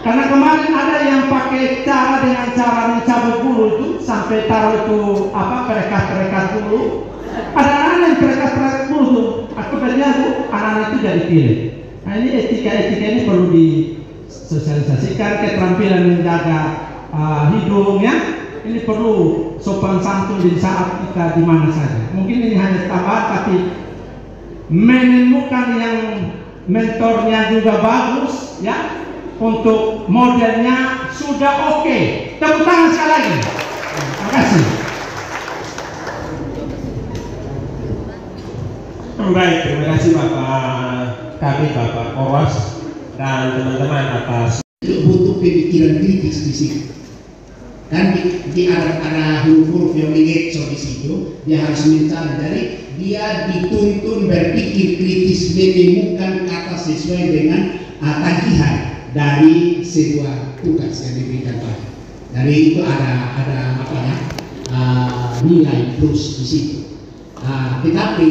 Karena kemarin ada yang pakai dengan cara mencabut bulu itu sampai taruh itu perekat bulu. Ada anak yang perekat bulu tuh. Aku berlihat anak-anak itu jadi pilih. Nah ini etika ini perlu disosialisasikan, keterampilan menjaga hidungnya. Ini perlu sopan santun di saat kita di mana saja. Mungkin ini hanya tambahan, tapi menemukan yang mentornya juga bagus, ya. Untuk modelnya sudah oke. Tepuk tangan sekali lagi. Terima kasih. Baik, terima kasih Bapak Orwas dan teman-teman atas butuh pemikiran kritis di sini. Dan di arah huruf-huruf yang mengeco di situ, dia harus mencari dari dia dituntun berpikir kritis, menemukan kata sesuai dengan tagihan dari sebuah tugas yang diberikan Pak. Dari itu ada nilai plus di situ. Tetapi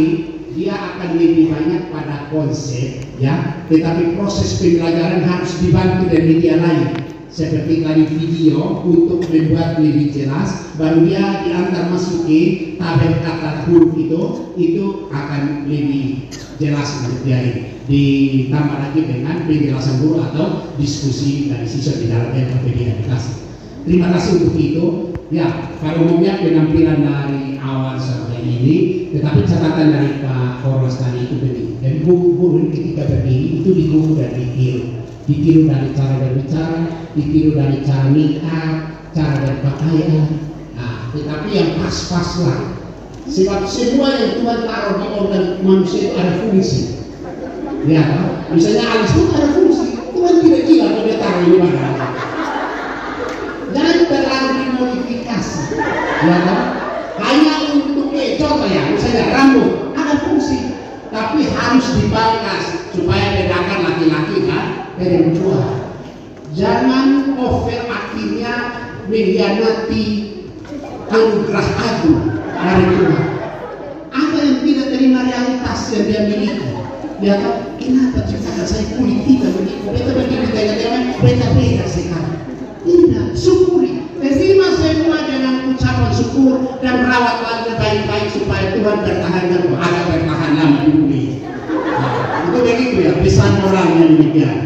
dia akan lebih banyak pada konsep, ya. Tetapi proses pembelajaran harus dibantu dari media lain, seperti tadi video untuk membuat lebih jelas. Baru dia diantar masuk ke tabel kata huruf itu akan lebih jelas untuk dia ini. Ditambah lagi dengan penjelasan guru atau diskusi dari siswa di dalam LKPD edukasi. Terima kasih untuk itu. Ya, pada umumnya penampilan dari awal sampai ini, tetapi catatan dari Pak Orwas tadi itu penting. Dan guru ketika berdiri itu ditiru dan ditiru dari cara berbicara, ditiru dari cara nikah, cara berpakaian. Nah, tetapi yang pas-pas lah. Sebab semua yang Tuhan taruh di organ manusia itu ada fungsi. Ya, misalnya alis itu ada fungsi. Tuhan tidak gila kalau dia taruh di mana. Jangan terlalu dimodifikasi. Ya kan? Hanya untuk contoh ya, misalnya rambut ada fungsi, tapi harus dipangkas supaya bedakan laki-laki kan perempuan. Jangan over akhirnya mengkhianati anugerah agung dari Tuhan. Apa yang tidak terima realitas yang dia miliki? Ya kan? Kenapa ciptakan saya kulit tidak begitu? Beta begini jangan beda sekali. Tidak, syukuri. Terima semua dengan ucapan syukur dan rawat lagi baik-baik supaya Tuhan bertahan dan ada bertahan lama di bumi. Nah, itu begitu ya, pesan moralnya demikian.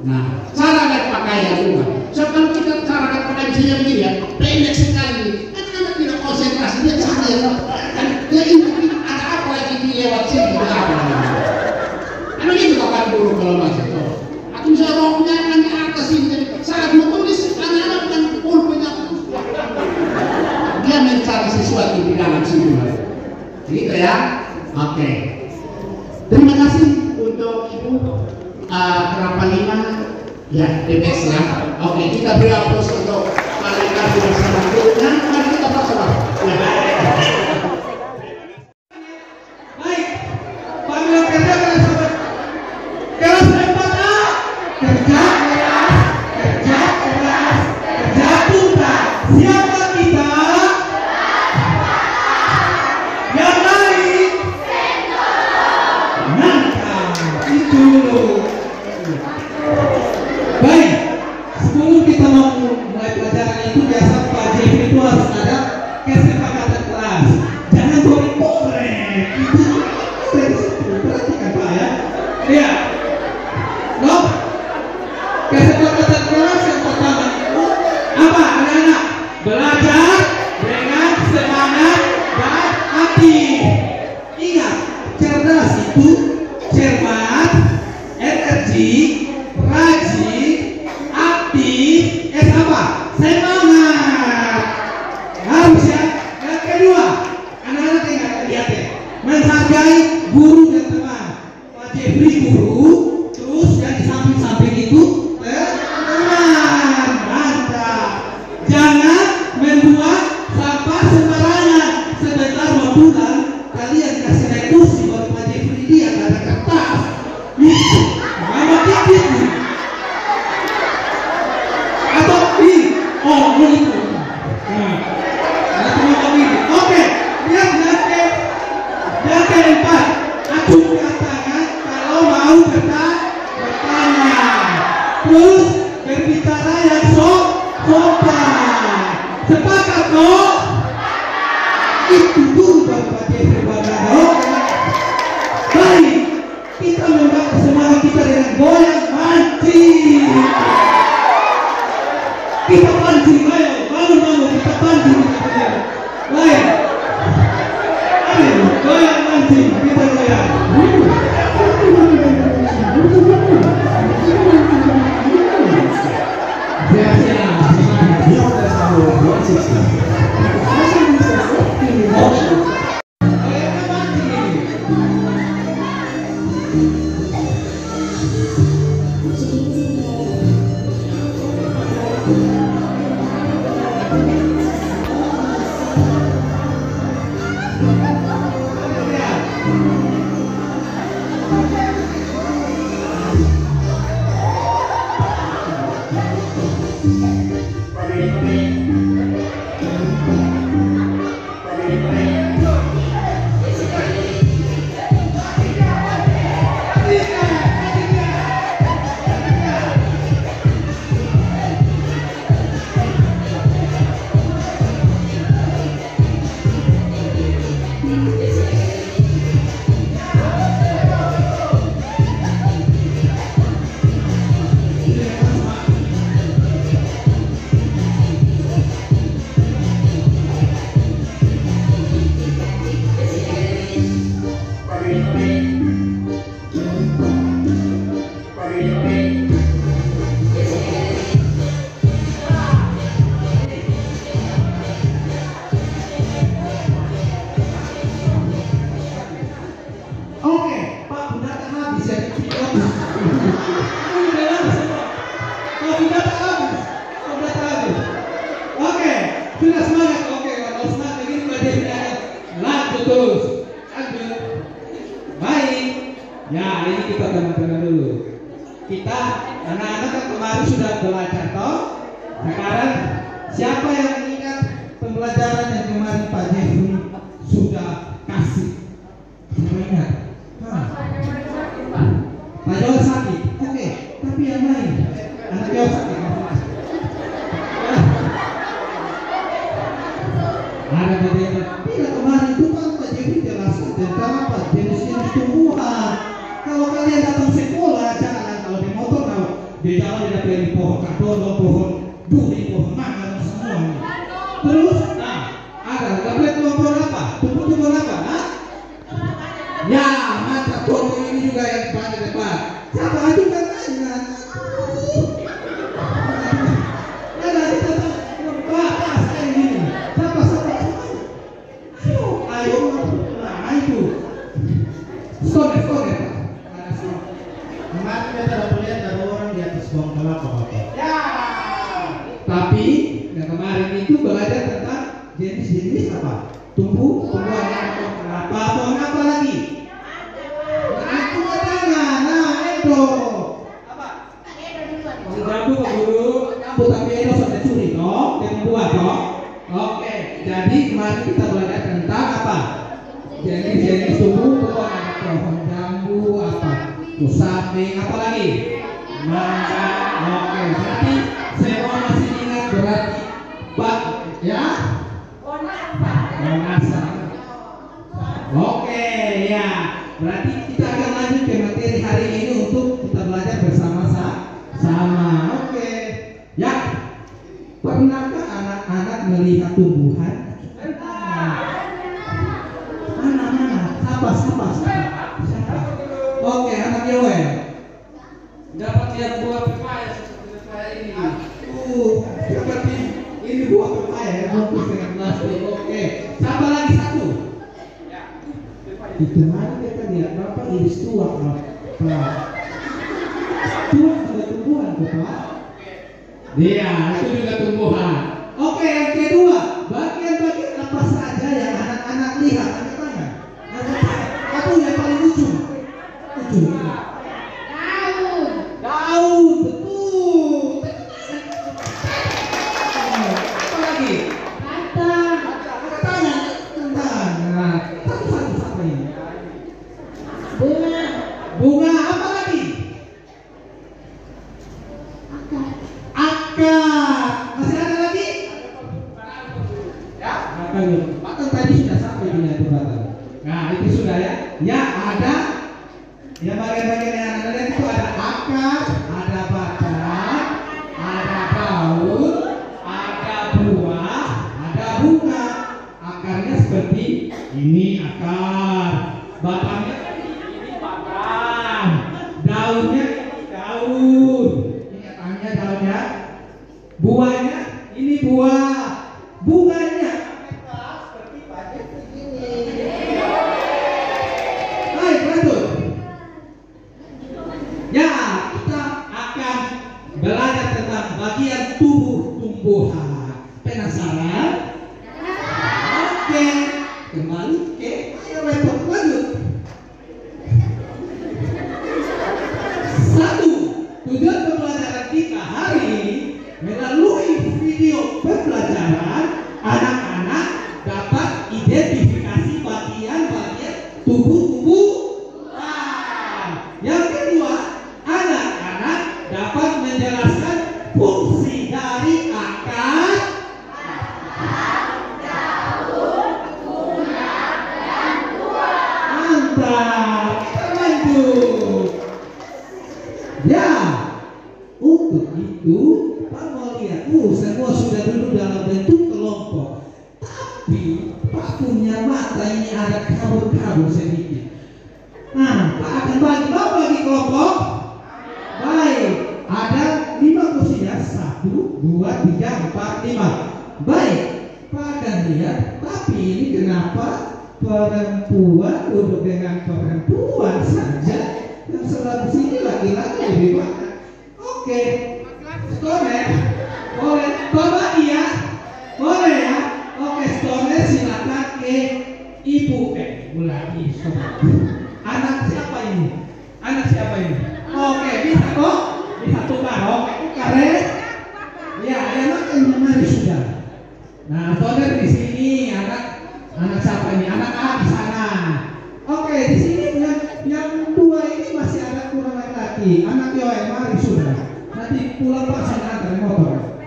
Nah, cara berpakaian Tuhan. So kalau kita cara berpakaian misalnya begini ya, pendek sekali. Kan anak tidak konsentrasi, dia cari ya. Dan dia ini ada apa lagi di lewat sini? Emang itu kan dulu kalau masih. Aku bisa roknya kan di atas ini. Saat mau tulis anak-anak kan pulpennya. Dia mencari sesuatu di dalam situ. Gitu ya. Oke. Terima kasih untuk Ibu Kerapan 5. Ya, DPS ya. Oke, kita beri aplaus untuk mereka bersama gurunya. Mari kita bersama. Baik, panggilan kerja pada sahabat kelas 4A, kerja tuntas. Siapa kita? Yang lain? Mantap, itu dulu. Baik, sebelum kita mau mulai pelajaran itu biasa Pak JP itu harus ada kesepakatan kelas. Jangan goreng-goreng. Itu perhatikan Pak ya. Iya. No? Kesepakatan kelas yang pertama apa anak-anak? Belajar dengan semangat semangat. Harus ya. Yang kedua, anak-anak ingat lihat ya, menghargai guru dan teman. Pak Jeffrey guru, terus yang di samping-samping itu teman. Mantap. Jangan membuat sampah sembarangan. Sebentar mau pulang, kalian kasih naik kursi baru Pak Jeffrey dia ada kertas. Mama dikit nih. Atau itu. Nah, oke, lihat yang keempat, acungkan tangan kalau mau bertanya. Terus berbicara yang sopan. Sepakat kok? Itu dulu baru Pak Jeffrey Bagado. Baik, kita membakar semangat kita dengan goyang mancing. Kita pancing, ayo, bangun, kita pancing. Baik, ayo, goyang mancing, kita goyang. Kita anak-anak kan kemarin sudah belajar toh. Sekarang siapa yang ingat pembelajaran yang kemarin Pak Jeffrey sudah kasih? Siapa ingat? Pak Jol sakit. Oke, tapi yang lain anak Jol sakit. Ada bedanya. Tidak, kemarin itu kan Pak Jeffrey jelaskan tentang apa jenis-jenis tumbuhan. Kalau kalian datang sekolah jangan kalau di motor kalau di jalan tidak pilih pohon katono, pohon duri, pohon mangga semua. Terus, nah, ada tumbuhan apa? Tumbuhan apa? Nah? Ya, mata tumbuh ini juga yang paling depan. Siapa ajukan aja? Tapi yang kemarin itu belajar tentang jenis-jenis apa? Tumbuhan yang kenapa? Pohon apa lagi? Aku tangan, nah itu apa? Jambu Pak Guru, jambu tapi itu sudah curi toh, yang buah toh. Oke, jadi kemarin kita belajar tentang apa? Jenis-jenis tumbuhan, pohon jambu apa? Samping apa lagi? Mangga. Oke, berarti semua masih ingat berarti Pak ya? Bonasa. Oke ya, berarti kita akan lanjut ke materi hari ini untuk kita belajar bersama-sama. Oke, ya. Pernahkah anak-anak melihat tumbuhan? Anak-anak, siapa? Oke, anak Yoel. Dapat lihat buah pepaya seperti pepaya ini. Seperti bungkus dengan plastik. Oke. Tambah lagi satu. Itu mana kita lihat Bapak iris tua, Pak. Tua juga tumbuhan, Pak. Iya, itu juga tumbuhan. Oke, yang kedua, bagian-bagian apa saja yang anak-anak lihat? Angkat tangan. Satu yang paling lucu. Daun, betul. Apa lagi? Angkat tangan. Nah, satu apa ini? Bunga apa lagi? Akar. Masih ada lagi? Ya, makan tadi sudah sampai di jembatan. Nah, itu sudah ya. Ya, ada. Ya, bagian-bagian yang Anda lihat itu ada akar, ada batang, ada daun, ada buah, ada bunga. Akarnya seperti ini akar, batangnya ini batang, daunnya ini daun. Ini akarnya daunnya, buahnya ini buah, bunganya seperti bagian begini. Baik, lanjut. Ya, kita akan belajar tentang bagian tubuh tumbuhan. Penasaran? Oke, kembali ke laptop lanjut. Satu, tujuan pembelajaran kita hari ini melalui video pembelajaran anak-anak dapat identifikasi bagian-bagian tubuh-tumbuhan. Yang kedua, anak-anak dapat menjelaskan fungsi dari akar, daun, bunga, dan buah. Mantap, kita lanjut. Ya, untuk itu Pak mau lihat, semua sudah duduk dalam bentuk kelompok. Tapi Pak punya mata ini ada kabur-kabur sedikit. Nah, Pak akan bagi kelompok. Baik, ada 5 kursi ya. 1, 2, 3, 4, 5. Baik, Pak akan lihat. Tapi ini kenapa perempuan duduk dengan perempuan saja, yang sebelah sini laki-laki lebih banyak. Oke, Stone, boleh, Bapak ya, boleh ya. Oke, Stone silakan ke Ibu. Mulai Anak siapa ini? Anak siapa ini? Oke, bisa kok? Bisa tukar, oke, tukar ya. Ya, makanya mari sudah. Nah, saudara di sini anak siapa ini? Anak A di sana. Oke, di sini yang 2 ini masih ada kurang laki-laki. Anak Yoel, mari sudah. Nanti pulang Pak saya antar motor.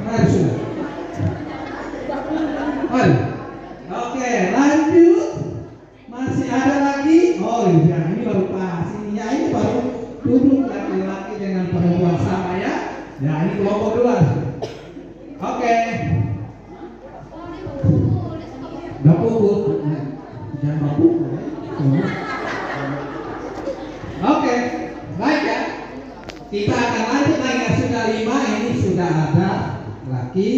Mari sudah. Mari. Oke, lanjut. Masih ada lagi? Oh iya, ini baru pas. Ini baru duduk laki-laki dengan perempuan sama ya. Ya, ini kelompok dua. Oke. Gak pukul. Jangan pukul. Oke, baik ya. Kita akan lanjut lagi. Sudah 5, ini sudah ada laki.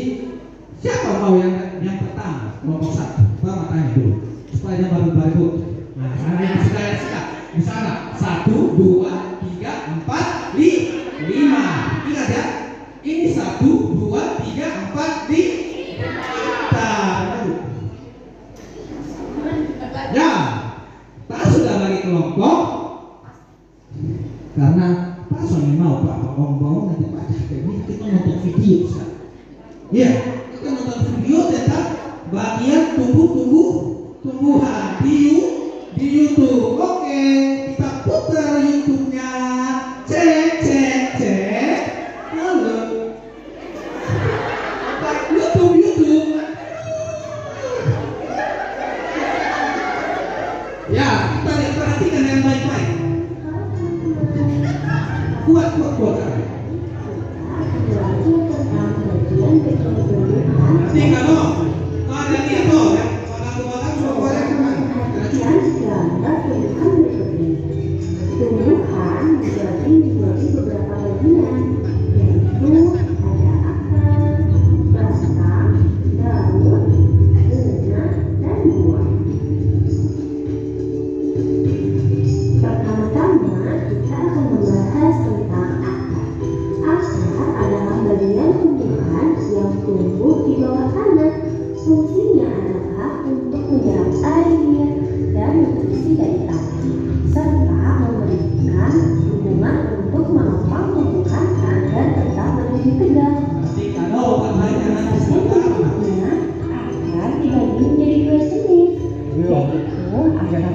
Siapa mau yang pertama? Kelompok 1. Bapak tanya dulu. Supaya baru-baru. Nah, sana yang sudah di sana. 1, 2, 3, 4, 5. Ingat ya. Ini 1, 2, 3, 4, 5. Ya, Pak sudah bagi kelompok. Karena Pak soalnya mau Pak ngomong nanti Pak kita nonton video sekarang. Iya, kita nonton video tentang bagian tumbuhan di YouTube. Oke, kita putar YouTube-nya. Cek. Halo. YouTube. Ya, kita lihat, perhatikan yang baik-baik. Kuat. Nanti kalau ada lihat tuh ya, orang semua yang tumbuhan menjadi beberapa bagian, yaitu ada akar,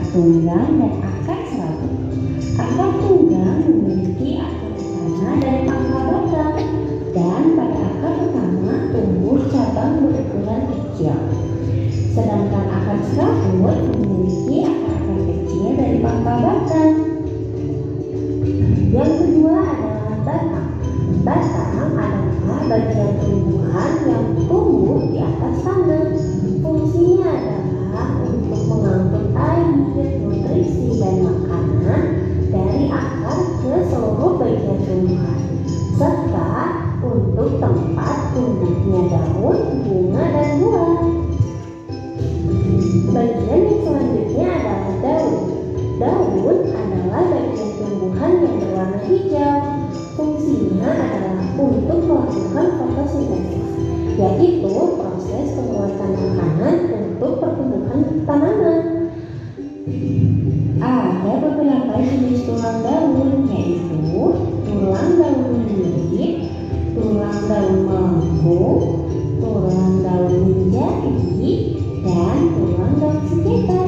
tunggang dan akar serabut. Akar tunggang memiliki akar utama dari pangkal batang, dan pada akar utama tumbuh cabang berukuran kecil. Sedangkan akar serabut memiliki akar-akar kecil dari pangkal batang. Yang kedua adalah batang. Batang adalah bagian tumbuhan yang tumbuh di atas tanah. Fungsinya adalah untuk mengangkut air, nutrisi, dan makanan dari akar ke seluruh bagian tumbuhan, serta untuk tempat tumbuhnya daun, bunga, dan buah. Bagian yang selanjutnya adalah daun. Daun adalah bagian tumbuhan yang berwarna hijau. Fungsinya adalah untuk melakukan fotosintesis, yaitu proses pembuatan makanan untuk pertumbuhan tanaman. Ada beberapa jenis tulang daun, yaitu tulang daun menyirit, tulang daun melengkung, tulang daun menjadi, dan tulang daun sekitar.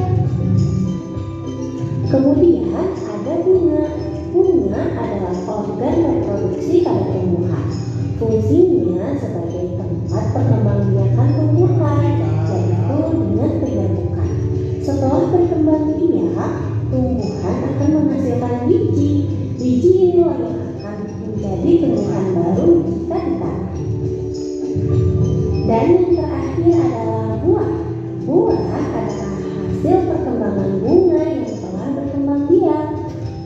Kemudian ada bunga. Bunga adalah organ reproduksi pada tumbuhan. Fungsinya sebagai tempat perkembangbiakan tumbuhan, yaitu dengan pembentukan. Setelah berkembang biak, tumbuhan akan menghasilkan biji. Biji inilah yang akan menjadi tumbuhan baru jika ditanam. Dan yang terakhir adalah buah. Buah adalah hasil perkembangan bunga yang telah berkembang biak.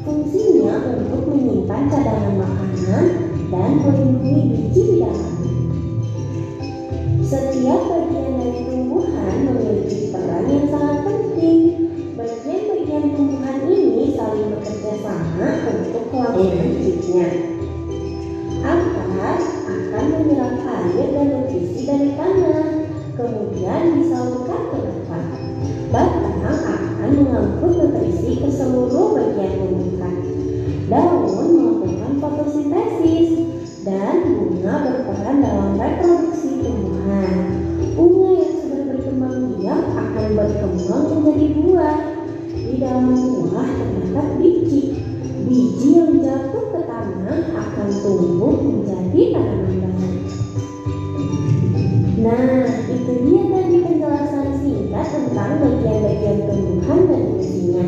Fungsinya untuk menyimpan cadangan makanan dan melindungi biji di dalamnya. Setiap bagian dari tumbuhan memiliki peran yang sangat penting. Bagian-bagian tumbuhan ini saling bekerja sama untuk kelangsungan hidupnya. Akar akan menyerap air dan nutrisi dari tanah, kemudian disalurkan ke batang. Batang akan mengangkut nutrisi ke seluruh bagian tumbuhan. Daun melakukan fotosintesis, dan bunga berperan dalam reproduksi tumbuhan. Bunga yang sudah berkembang biak akan berkembang menjadi buah. Di dalam buah terdapat biji. Biji yang jatuh ke tanah akan tumbuh menjadi tanaman baru. Nah, itu dia tadi penjelasan singkat tentang bagian-bagian tumbuhan dan fungsinya.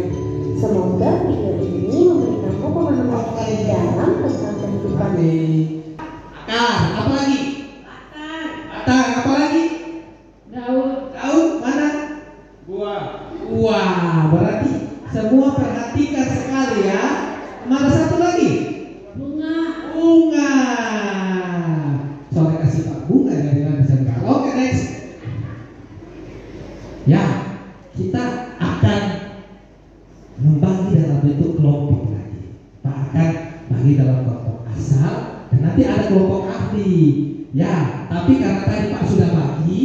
Semoga video ini memberi kamu pemahaman yang lebih dalam tentang kehidupan. Akar, apa lagi? Batang, apa lagi? Daun. Daun, mana? Buah. Wah, berarti semua perhatikan sekali ya. Mana satu lagi? Bunga. Bunga. Soalnya kasih Pak bunga dari bisa enggak. Oke, next. Ya, kita akan membagi dalam bentuk kelompok lagi. Pak akan bagi dalam kelompok asal dan nanti ada kelompok ahli. Ya, tapi karena tadi Pak sudah bagi,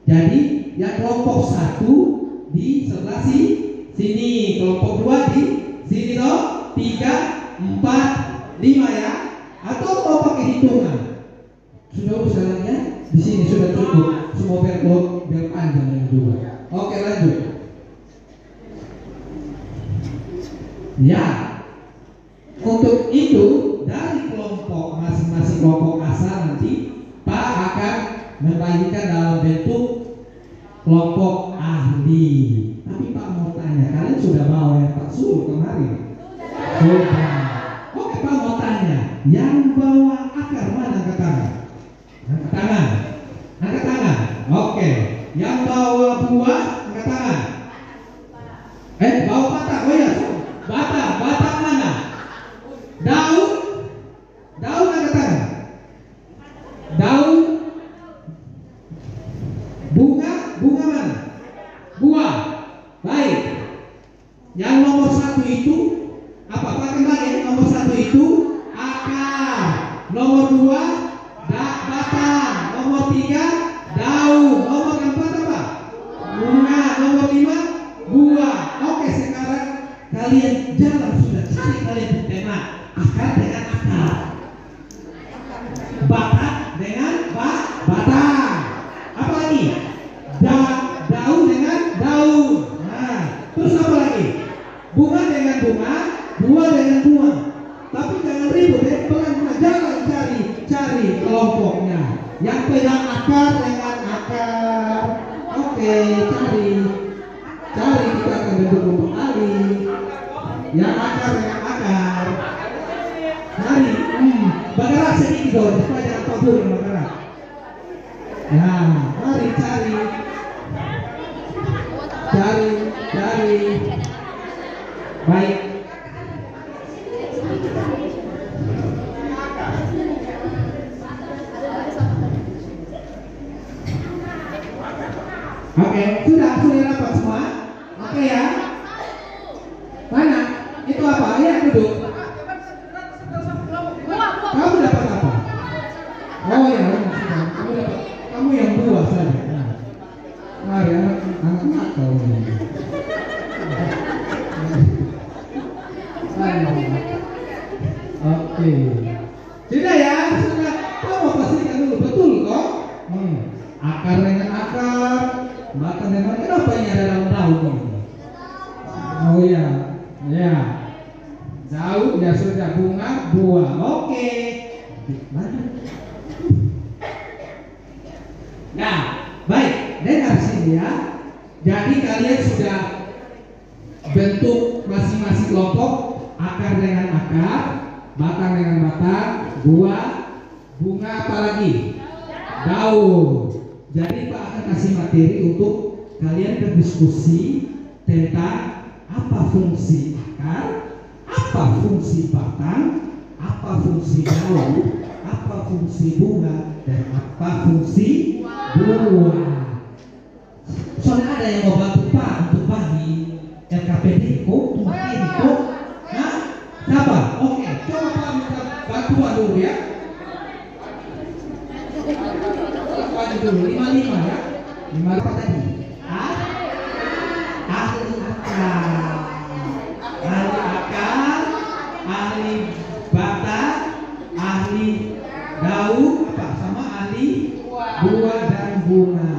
jadi yang kelompok 1 di sebelah sini, kelompok 2 di sini toh, 3, 4, 5 ya. Atau mau pakai hitungan? Sudah urusannya di sini sudah cukup. Semua biar panjang yang juga. Oke, lanjut. Ya, untuk itu dari kelompok masing-masing kelompok asal nanti Pak akan membagikan dalam bentuk kelompok ahli. Tapi Pak mau tanya, kalian sudah bawa yang Pak suruh kemarin? Sudah. Oke, Pak mau tanya, yang bawa akar mana angkat tangan? Angkat tangan. Angkat tangan. Oke. Yang bawa buah angkat tangan. Bawa batang. Oh ya, batang. Batang mana? Daun. Daun angkat tangan. Daun. Bunga. Bunga mana? Buah. Baik. Yang nomor 1 itu apa? Pak kembali. Nomor 1 itu akar. Nomor 2 batang. Nomor 3 daun. Nomor 4 apa? Bunga. Nomor 5 buah. Oke, sekarang kalian jalan sudah cari kalian tema akar dengan akar, batang dengan batang. Apa lagi? Daun dengan daun. Nah, terus apa lagi? Yang pegang akar dengan akar. Oke, cari kita akan bentuk kelompok kali. Yang akar dengan akar. Cari, bergerak sedikit dong, supaya jangan kabur yang bergerak. Ya, mari cari. Baik. Oke, sudah dapat semua? Oke ya. Mana? Itu apa? Ayo duduk. Kamu dapat apa? Oh ya, kamu yang buah saja. Mari anak kau ini. Oke. Sudah ya, sudah. Kamu pastikan dulu betul kok. Akar dengan akar, batang dengan kenapa ini ada daun-daun ini? Oh ya, ya. Jauh ya sudah, bunga, buah. Oke. Nah, baik. Dengar sini ya. Jadi kalian sudah bentuk masing-masing kelompok, akar dengan akar, batang dengan batang, buah, bunga, apa lagi? Daun. Jadi Pak akan kasih materi untuk kalian berdiskusi tentang apa fungsi akar, apa fungsi batang, apa fungsi daun, apa fungsi bunga, dan apa fungsi buah. Soalnya ada yang mau bantu Pak untuk bagi LKPD kok, mungkin kok. Hah? Siapa? Oke, coba Pak minta bantuan dulu ya. Dulu 55 ya. 5 apa tadi? Ahli akar. Ahli akar, ahli batang, ahli daun, apa sama ahli buah dan bunga.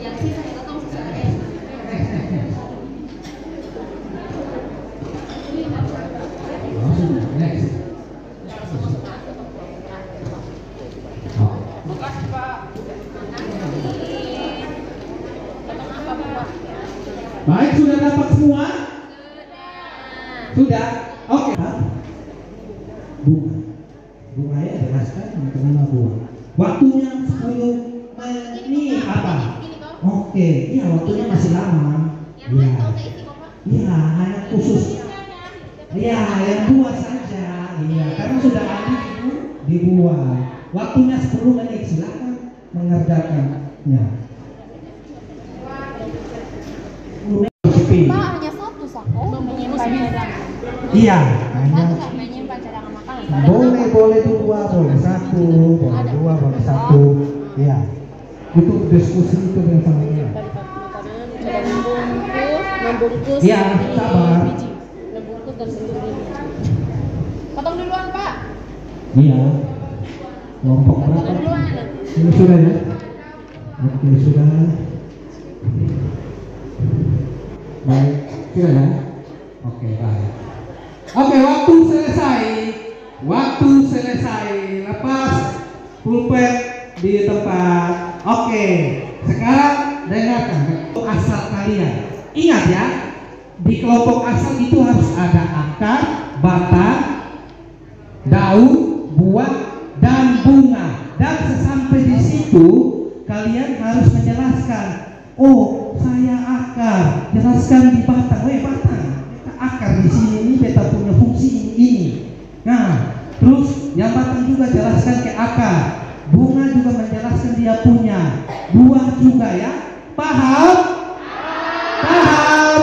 Yang sisa kita tahu sesuai. Next. Baik, sudah dapat semua? Sudah? Oke. Bunga ya, jelaskan teman-teman buah. Waktunya 10 menit apa? Oke, iya waktunya masih lama. Iya. Iya, hanya khusus. Iya, yang buah saja. Iya, karena sudah ahli dibuat. Waktunya 10 menit, silakan mengerjakannya. Pak, hanya satu sako menyimpan cadangan. Iya, Satu menyimpan cadangan makanan. boleh dua, boleh satu, boleh dua, boleh satu. Iya, untuk diskusi itu yang sangat enak. Membungkus. Iya, sabar. Membungkus dan sendiri. Potong duluan Pak. Iya. Kelompok berapa? Ini sudah ya? Oke, sudah. Baik, sudah ya? Oke, baik. Oke, waktu selesai. Lepas pulpen di tempat. Oke, sekarang dengarkan kelompok asal kalian. Ingat ya, di kelompok asal itu harus ada akar, batang, daun, buah, dan bunga. Dan sesampai di situ kalian harus menjelaskan, oh saya akar, jelaskan di batang, batang, akar di sini ini beta punya fungsi ini. Nah, terus yang batang juga jelaskan ke akar, bunga juga menjelaskan dia punya, buah juga ya, paham? Paham?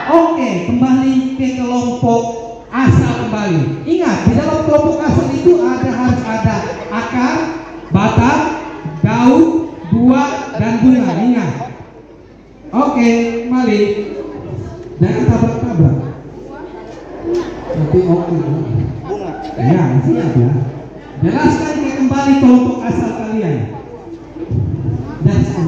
Oke, kembali ke kelompok asal kembali. Ingat, di dalam kelompok asal itu harus ada akar, batang, daun, buah, dan bunga. Ingat. Oke, kembali. Jangan tabrak-tabrak. Nanti oke. Bunga. Ya, siap ya. Jelaskan kembali kelompok asal kalian. Jelaskan.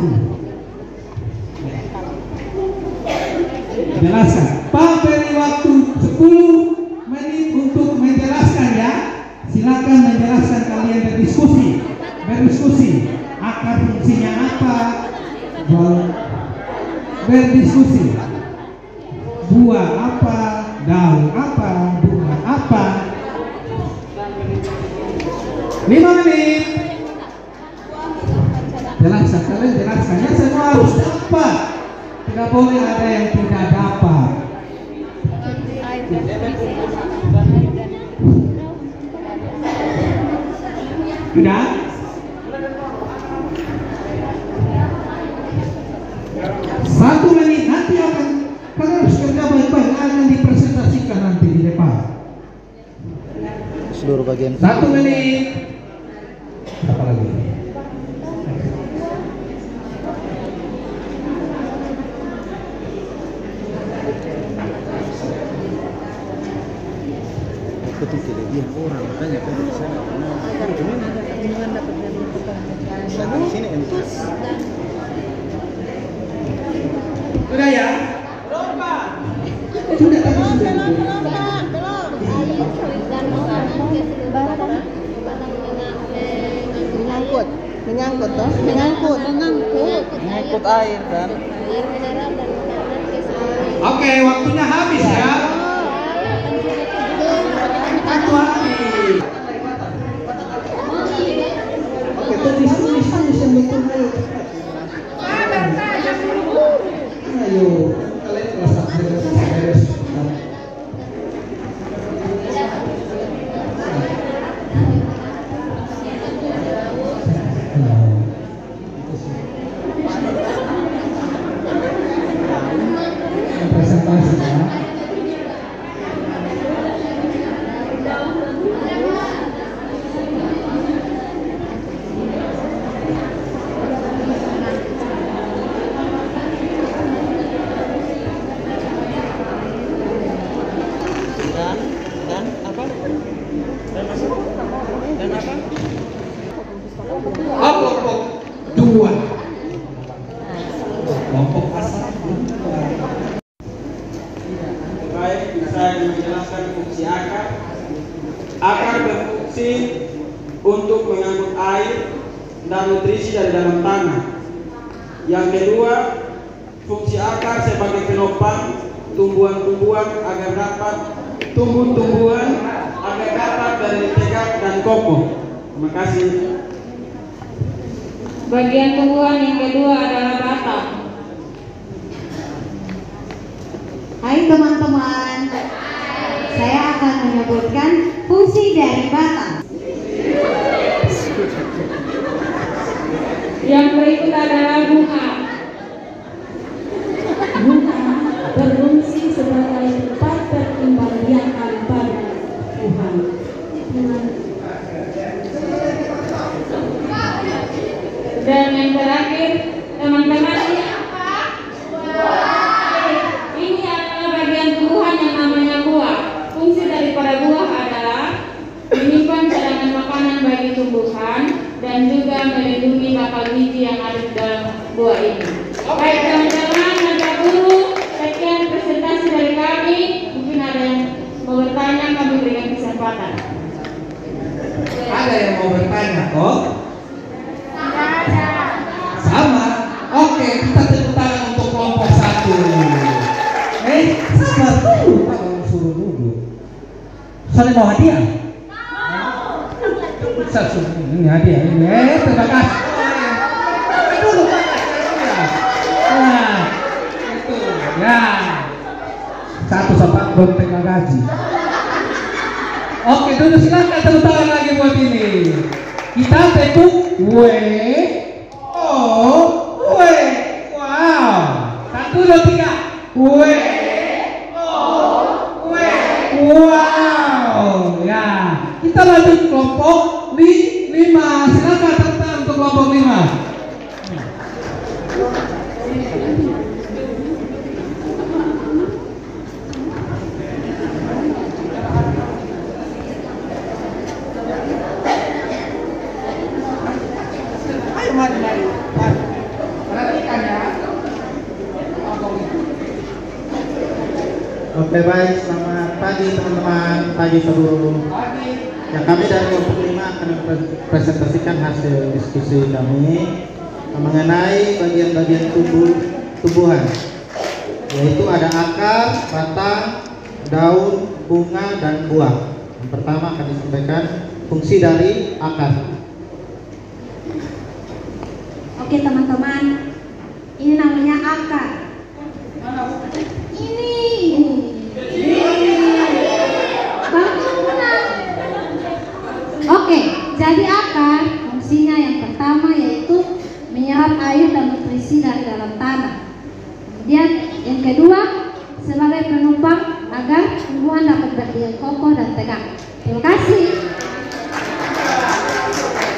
Jelaskan. Pak beri waktu 10 menit untuk menjelaskan ya. Silakan menjelaskan, kalian berdiskusi. Akar fungsinya apa? Berdiskusi. Buah apa? Daun apa? Bunga apa? 5 menit. Jelaskan, kalian jelaskannya semua harus dapat. Tidak boleh ada yang tidak dapat. Sudah? 1 menit, nanti kalian harus kerja baik-baik, akan dipresentasikan nanti di depan. Seluruh bagian 1 menit. Apa lagi? betul tidak dia orang, makanya kan di sana dengan dapat dari dan di sini entus. Sudah ya? Sudah menyangkut air dan oke, waktunya habis ya. Satu lagi. Oke, tulis yang betul. Ayo, kalian kelas 1 beres. Presentasi ya. Kelompok 2. Kelompok asal. Baik, saya menjelaskan fungsi akar. Akar berfungsi untuk mengangkut air dan nutrisi dari dalam tanah. Yang kedua, fungsi akar sebagai penopang tumbuhan-tumbuhan agar dapat tumbuh-tumbuhan agar dapat berdiri tegak dan kokoh. Terima kasih. Bagian tumbuhan yang kedua adalah batang. Hai teman-teman, saya akan menyebutkan fungsi dari batang. Yang berikut adalah bunga. Bunga berfungsi sebagai tempat perkembangbiakan pada Tuhan. Dan yang terakhir, teman-teman, ini adalah bagian tumbuhan yang namanya buah. Fungsi daripada buah adalah menyimpan cadangan makanan bagi tumbuhan dan juga melindungi bakal biji yang ada di dalam buah ini. Baik teman-teman, ada guru, sekian presentasi dari kami. Mungkin ada yang mau bertanya, kami berikan kesempatan. Ada yang mau bertanya kok? Sama. Oke, kita tepuk tangan untuk kelompok 1. Sabar dulu, Pak, suruh dulu. Saling mau hadiah? Ini hadiah ini. Terima kasih. Dulu Pak. Nah, itu ya. 1 sama terima kasih. Oke, dulu silakan tepuk tangan lagi buat ini. Kita tepuk W. W. Wow. 1, 2, 3. W. W. Wow. Ya. Kita lanjut kelompok 5. Silakan tepuk tangan untuk kelompok 5. Mari. Perhatikan ya. Oke, baik, selamat pagi teman-teman, pagi seluruh. Pagi. Ya, kami dari kelompok 5 akan presentasikan hasil diskusi kami mengenai bagian-bagian tumbuhan, yaitu ada akar, batang, daun, bunga, dan buah. Yang pertama akan disampaikan fungsi dari akar. Oke teman-teman, ini namanya akar. Ini. Oke, jadi akar fungsinya yang pertama yaitu menyerap air dan nutrisi dari dalam tanah. Kemudian yang kedua sebagai penopang agar tumbuhan dapat berdiri kokoh dan tegak. Terima kasih.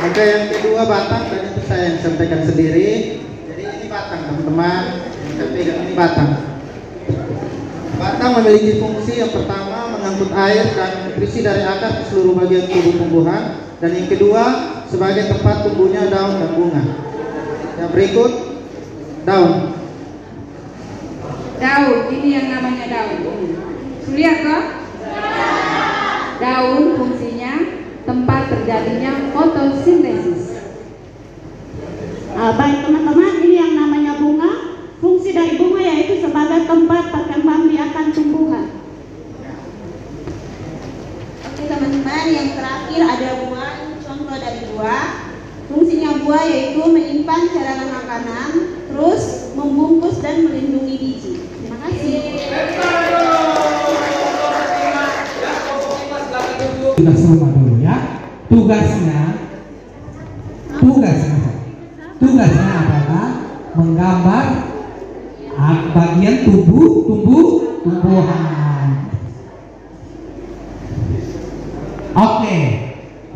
Oke, yang kedua batang, dan itu saya yang sampaikan sendiri. Jadi ini batang teman-teman, ini batang. Batang memiliki fungsi yang pertama mengangkut air dan nutrisi dari akar ke seluruh bagian tubuh tumbuhan, dan yang kedua sebagai tempat tumbuhnya daun dan bunga. Yang berikut daun. Daun, ini yang namanya daun. Suliat kok? Daun fungsinya tempat terjadinya fotosintesis. Baik teman-teman, ini yang namanya bunga. Fungsi dari bunga yaitu sebagai tempat perkembangbiakan tumbuhan. Oke teman-teman, yang terakhir ada buah. Contoh dari buah. Fungsinya buah yaitu menyimpan cadangan makanan, terus membungkus dan melindungi biji. Terima kasih. Kita semua dulu ya. Tugasnya adalah menggambar bagian tumbuhan. Oke,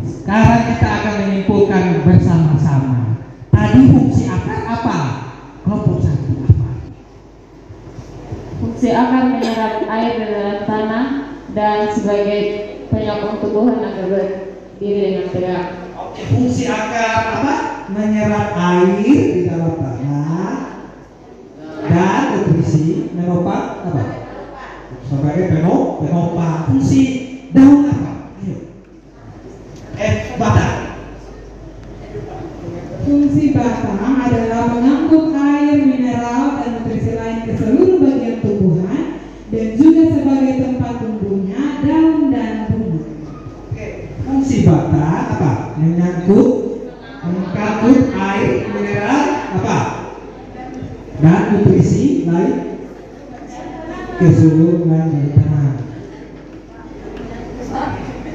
sekarang kita akan menyimpulkan bersama-sama. Tadi fungsi akar apa? Kelompok 1 apa? Fungsi akar menyerap air dari dalam tanah dan sebagai penyokong tumbuhan agar berdiri dengan tegak. Oke, fungsi akar apa? Menyerap air di dalam tanah dan nutrisi, menopang apa? Sebagai penopang. Fungsi daun apa? Ayo. Batang. Fungsi batang adalah mengangkut air, mineral, dan nutrisi lain ke seluruh bagian tumbuhan dan juga sebagai tempat tumbuhnya daun dan bunga. Fungsi batang apa? Mengangkut air, mineral apa? Dan nutrisi lain ke seluruh bagian tanah.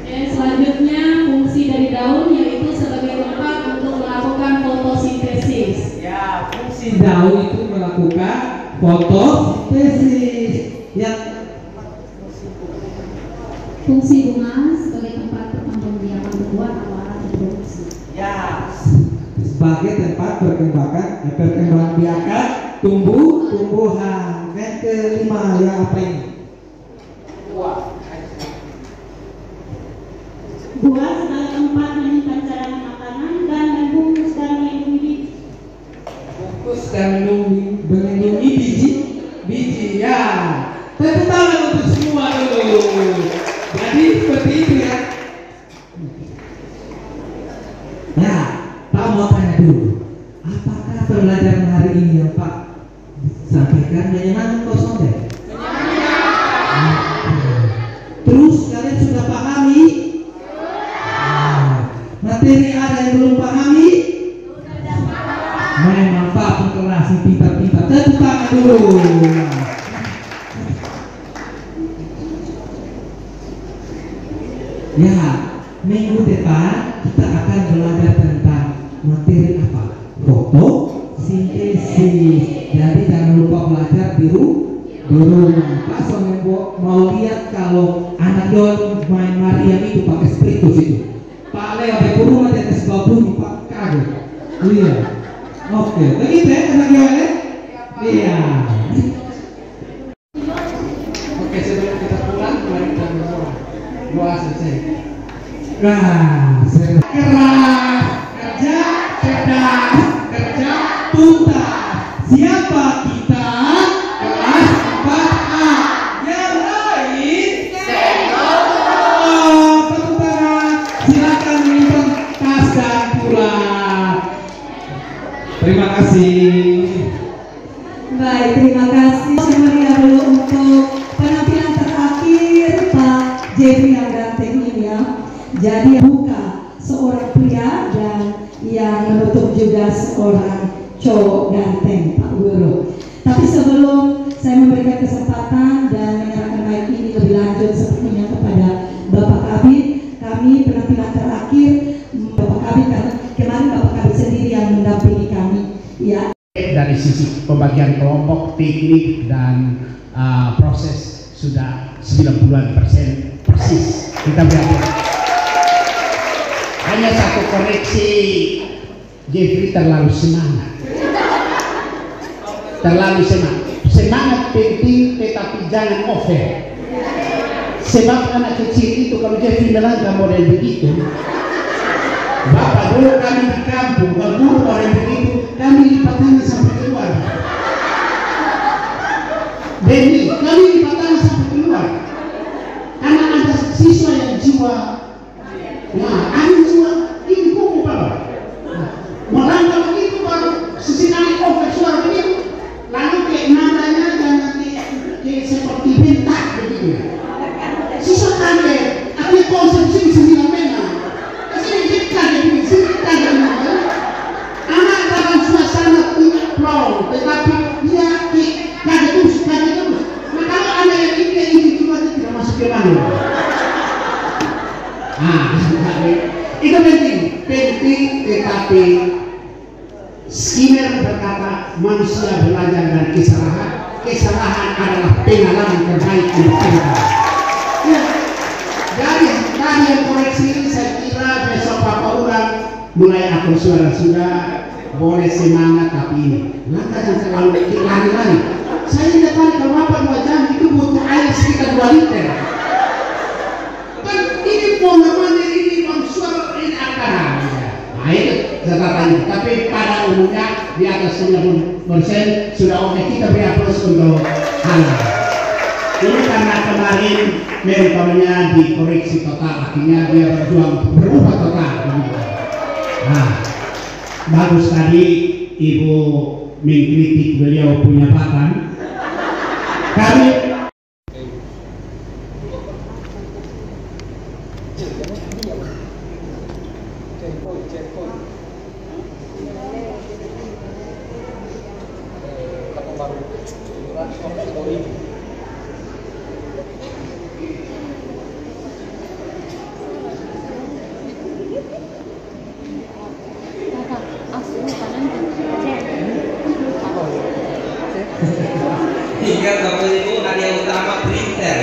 Selanjutnya fungsi dari daun yaitu sebagai tempat untuk melakukan fotosintesis. Ya, fungsi daun itu melakukan fotosintesis. Ya. Fungsi bunga sebagai tempat perkembangbiakan tumbuhan atau alat reproduksi. Ya, sebagai tempat perkembangbiakan tumbuhan. Yang kelima ya apa ini? Buah sebagai tempat menyimpan cadangan makanan dan membungkus dan melindungi biji. Bungkus dan melindungi biji ya. Tepuk tangan untuk semua dulu. Jadi seperti itu ya. Ya, Pak mau tanya dulu. Apakah pelajaran hari ini yang Pak sampaikan menyenangkan kosong deh? Terus kalian sudah pahami? Materi ada yang belum pahami? Memang Pak pengkelas pintar-pintar. Tepuk tangan dulu. Ya, minggu depan kita akan belajar tentang materi apa? Fotosintesis. Jadi jangan lupa belajar di rumah. Pak soalnya mau lihat kalau anak Yon main Mariam itu pakai spiritus itu. Pak Leo di rumah di atas bawah bunyi Pak kaget. Iya. Oke, begitu ya anak Yon ya? Iya. Oke, sebelum kita pulang, mari kita berdoa. Doa selesai. Nah, keras, kerja cerdas, kerja tuntas. Siapa kita? Kelas 4A. Yang lain, tepuk tangan. kasih. Baik, terima kasih. Saya melihat dulu untuk penampilan terakhir Pak Jeffrey yang ganteng ini ya. Jadi buka seorang pria dan yang menutup juga seorang cowok ganteng, Pak Guru. Tapi sebelum saya memberikan kesempatan dan menyerahkan mic ini lebih lanjut sepertinya kepada Bapak Kabid, kami penampilan terakhir Bapak Kabid, karena kemarin Bapak Kabid sendiri yang mendampingi kami. Ya. Dari sisi pembagian kelompok, teknik dan proses sudah 90% persis. Kita berhasil. Hanya satu koreksi, Jeffrey terlalu semangat. Terlalu semangat. Semangat penting, tetapi jangan over. Sebab anak kecil itu kalau Jeffrey melangkah model begitu, Bapak dulu kami di kampung, guru orang begitu, kami lipat tangan sampai keluar. Demi, kami lipat tangan sampai keluar. Karena ada siswa yang jiwa, nah, ada jiwa, ini kuku Bapak. Melangkah begitu baru sesekali over suara begitu, lalu kayak nadanya dan nanti kayak seperti bentak begitu. Siswa kaget, akhirnya konsumsi sembilan menang. Anak dalam suasana punya plong, tetapi dia kaget terus. Nah kalau anak yang ini juga tidak masuk ke mana? Itu penting, tetapi Skinner berkata manusia belajar dari kesalahan adalah pengalaman terbaik untuk kita. Dari yang koreksi ini saya kira besok Bapak ulang mulai atur suara sudah boleh semangat, tapi ini langkah yang terlalu lari-lari. Saya tidak tahu kalau Bapak 2 jam itu butuh air sekitar 2 liter. Kan ini pengalaman ini bang suara ini akan. Nah itu catatannya. Tapi pada umumnya di atas 90% sudah oke, kita beri aplaus untuk Anda. Ini karena kemarin metodenya dikoreksi total, akhirnya dia berubah total. Nah, bagus tadi Ibu mengkritik beliau punya batang. Kami hingga Bapak Ibu hadiah utama printer.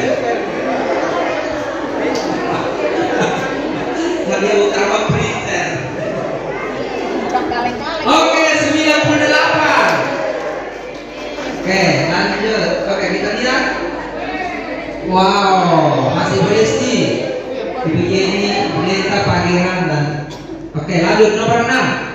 Hadiah utama printer. Oke, 98. Oke, lanjut. Oke, kita lihat. Wow, masih berisi. Begini, Neta Pangeran dan. Oke, lanjut nomor 6.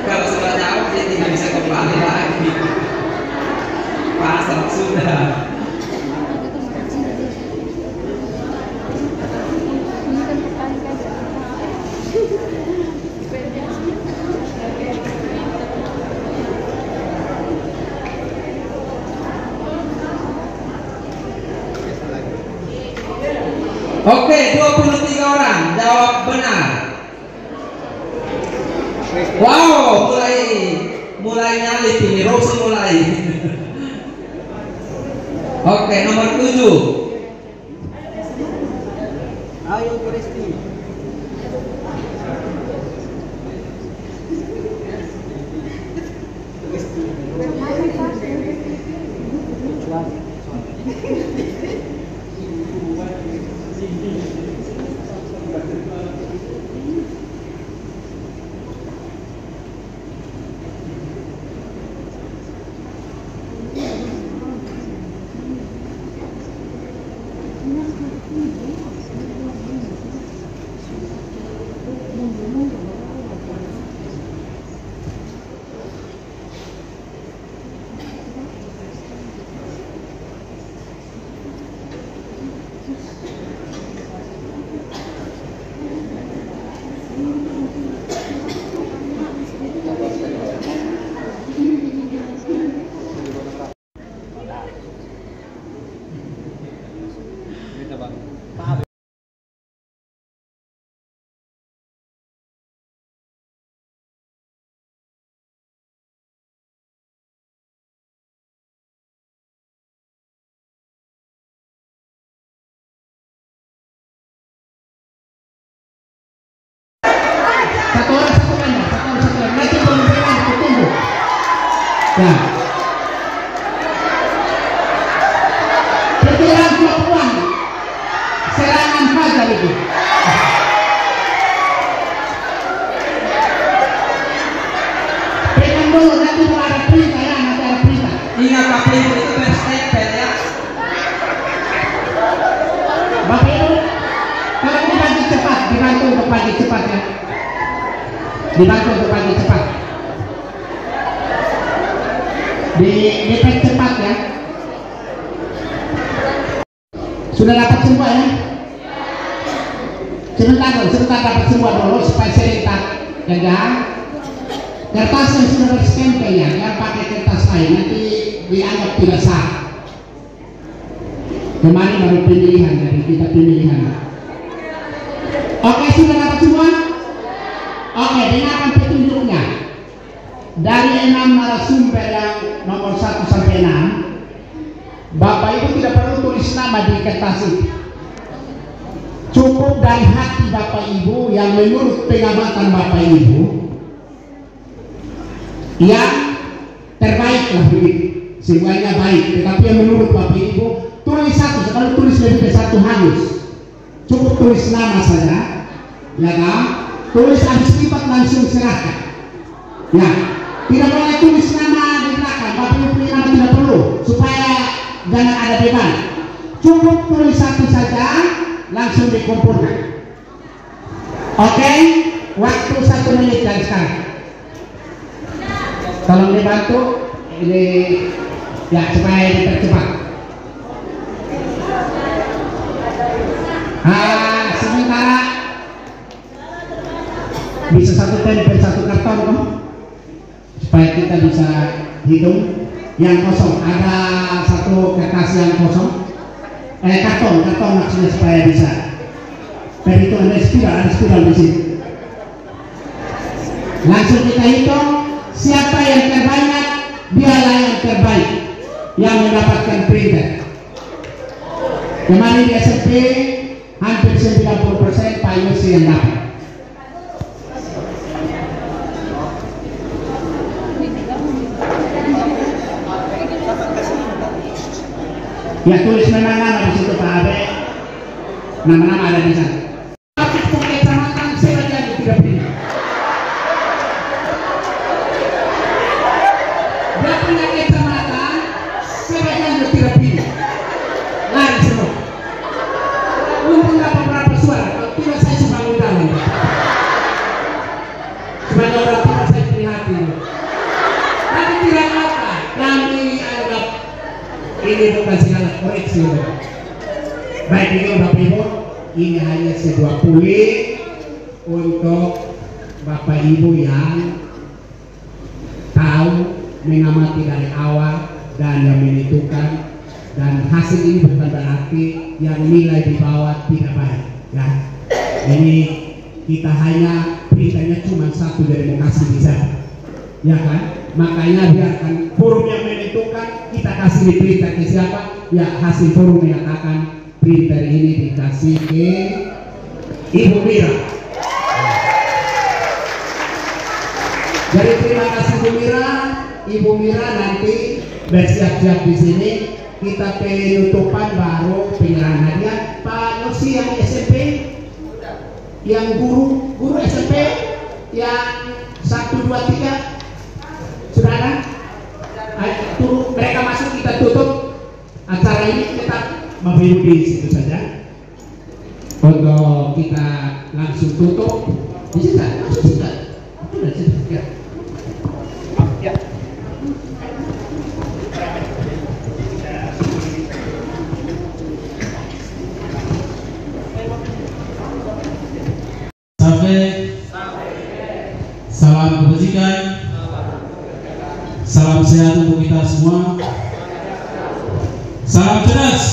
Kalau sudah jauh dia tidak bisa kembali lagi. Pasang sudah. Oke, 23 orang jawab benar. Wow, mulai nyalip ini, Rosi mulai. Oke, nomor 7. Ayo Kristi. Ya. Perkiraan kemampuan serangan Fajar itu. Pegang dulu, nanti kalau ada perintah ya, nanti ada perintah. Ingat Bapak Ibu itu berstempel ya. Bapak Ibu, kalau dibagi cepat, dibantu untuk bagi cepat ya. Dibantu untuk bagi cepat. Dipercepat ya. Sudah dapat semua ya? Sebentar dapat semua dulu supaya serentak jaga. Kertas yang sudah berstempel ya, jangan pakai kertas lain nanti dianggap tidak sah. Kemarin baru pemilihan dari kita pemilihan. Oke, sudah dapat semua? Oke, dengarkan petunjuknya. Dari 6 narasumber yang nomor 1 sampai 6, Bapak Ibu tidak perlu tulis nama di kertas itu. Cukup dari hati Bapak Ibu yang menurut pengamatan Bapak Ibu yang terbaik lah begitu. Semuanya baik, tetapi yang menurut Bapak Ibu tulis satu. Kalau tulis lebih dari satu hangus. Cukup tulis nama saja, ya kan? Tulis habis lipat langsung serahkan. Ya. Tidak boleh tulis nama di belakang, Bapak Ibu punya nama tidak perlu, supaya jangan ada beban. Cukup tulis satu saja, langsung dikumpulkan. Oke, waktu 1 menit dari sekarang. Tolong dibantu, ini ya supaya dipercepat. Sementara bisa 1 tempel 1 karton kok. Supaya kita bisa hitung yang kosong. Ada 1 kertas yang kosong, karton maksudnya supaya bisa perhitungan. Ada spiral di sini. Langsung kita hitung siapa yang terbanyak, dialah yang terbaik yang mendapatkan printer. Kemarin di SMP hampir 90% Pak Yusi yang dapat. Ya tulis nama-nama di situ Pak Abe. Nama-nama ada di sana. Tapi kecamatan Serajani tidak punya. Dia punya kecamatan Serajani tidak punya. Lari semua. Untung dapat berapa suara. Kalau tidak saya cuma undang. Sebagai orang tua saya prihatin. Tapi tidak apa. Kami anggap ini bukan segala koreksi. Baik itu Bapak Ibu, ini hanya sebuah kuis untuk Bapak Ibu yang tahu mengamati dari awal dan yang menentukan, dan hasil ini bukan berarti yang nilai di bawah tidak baik ya. Ini kita hanya beritanya cuma 1 dari Bekasi bisa ya kan. Makanya biarkan forum yang menentukan, kita kasih di printer ke siapa ya. Hasil forum menyatakan printer ini dikasih ke Ibu Mira. Jadi terima kasih Ibu Mira. Ibu Mira nanti bersiap-siap di sini. kita penutupan baru penyerahan hadiah. Pak Yosi yang SMP, yang guru SMP yang 1, 2, 3 sudah ada? Mereka masuk, kita tutup acara ini, kita memberi di situ saja. Untuk kita langsung tutup, bisa langsung ya. Salam kebajikan, salam sehat untuk kita semua. Salam cerdas,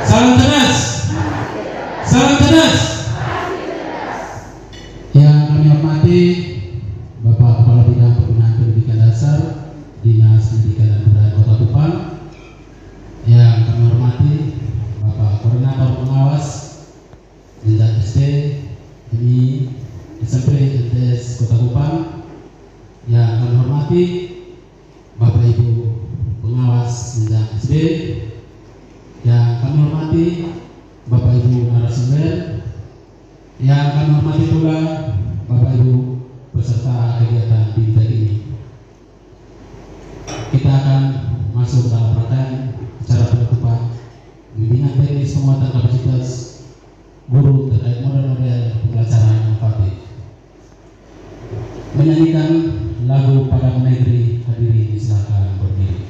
salam cerdas, salam cerdas. Yang kami hormati Bapak Kepala Bidang Pembinaan Pendidikan Dasar Dinas Pendidikan dan Kebudayaan Kota Kupang. Yang kami hormati Bapak Koordinator Pengawas Jenderal SD ini SMP MTS Kota Kupang. Yang kami hormati Bapak Ibu Pengawas Jenderal SD. Yang kami hormati Bapak Ibu narasumber. Yang kami hormati pula Bapak Ibu peserta kegiatan BIMTEK ini. Kita akan masuk dalam rangkaian acara penutupan bimbingan teknis penguatan kapasitas guru terkait model-model pembelajaran inovatif. Menyanyikan lagu Padang Negeri, hadirin silakan berdiri.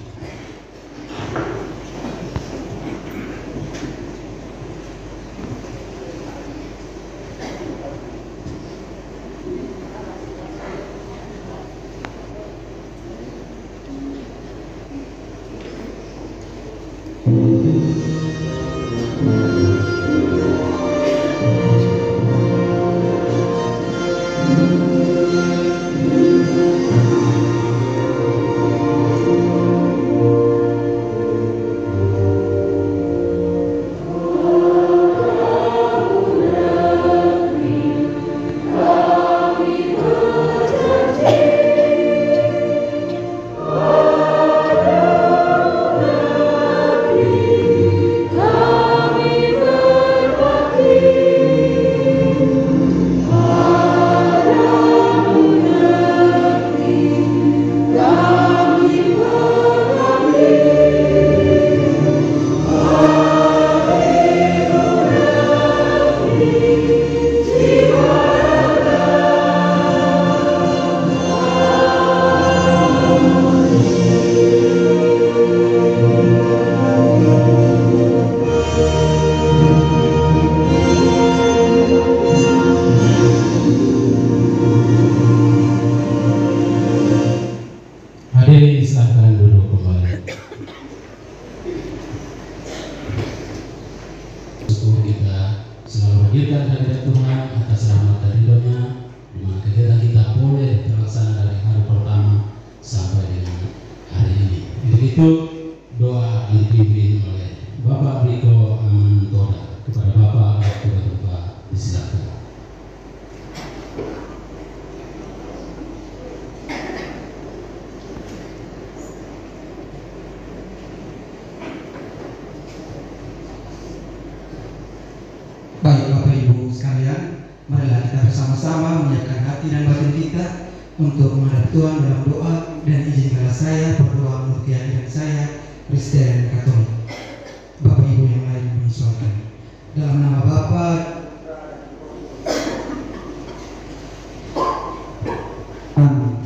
Baik Bapak Ibu sekalian, marilah kita bersama-sama menyiapkan hati dan batin kita untuk menghadap Tuhan dalam doa, dan izinkanlah saya berdoa untuk keyakinan saya, Kristen Katolik. Bapak Ibu yang lain menyesuaikan. Dalam nama Bapa, Amin.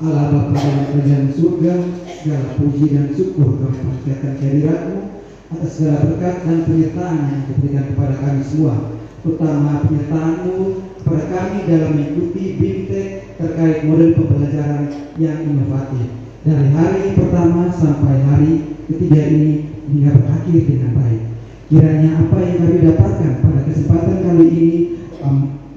Allah Bapa dalam kerajaan surga, segala puji dan syukur kami panjatkan kehadirat-Mu atas segala berkat dan penyertaan yang diberikan kepada kami semua, terutama penyertaan-Mu kepada kami dalam mengikuti BIMTEK terkait model pembelajaran yang inovatif dari hari pertama sampai hari ketiga ini hingga berakhir dengan baik. Kiranya apa yang kami dapatkan pada kesempatan kali ini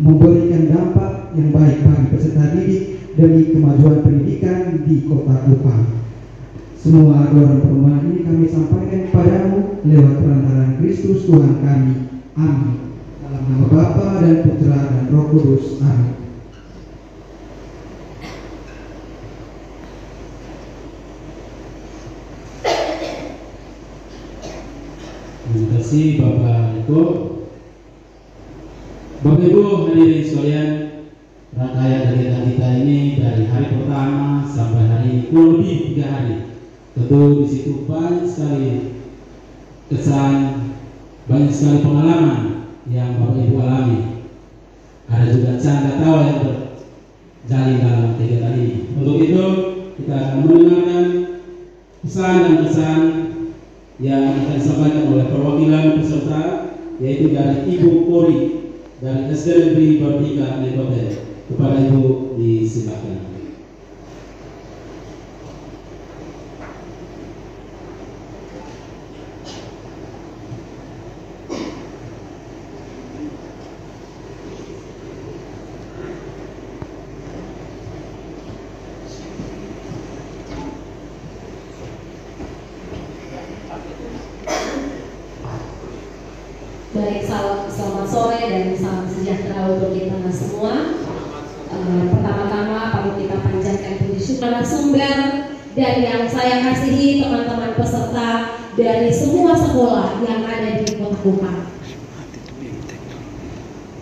memberikan dampak yang baik bagi peserta didik demi kemajuan pendidikan di Kota Kupang. Semua doa dan permohonan ini kami sampaikan kepadamu lewat perantaraan Kristus Tuhan kami. Amin. Dalam nama Bapa dan Putra dan Roh Kudus. Amin. kasih Bapak Ibu. Bapak Ibu hadirin sekalian, rangkaian kegiatan kita ini dari hari pertama sampai hari ini kurang lebih 3 hari. Tentu di situ banyak sekali kesan, banyak sekali pengalaman yang Bapak Ibu alami. Ada juga canda tawa yang terjalin dalam kegiatan ini. Untuk itu kita akan mendengarkan pesan dan kesan yang akan disampaikan oleh perwakilan peserta, yaitu dari Ibu Kori dari SD Negeri Berdika Nekote. Kepada Ibu disilakan. Baik, selamat sore dan salam sejahtera untuk kita semua. Pertama-tama perlu kita panjatkan puji syukur narasumber dan yang saya kasihi teman-teman peserta dari semua sekolah yang ada di Kota Kupang.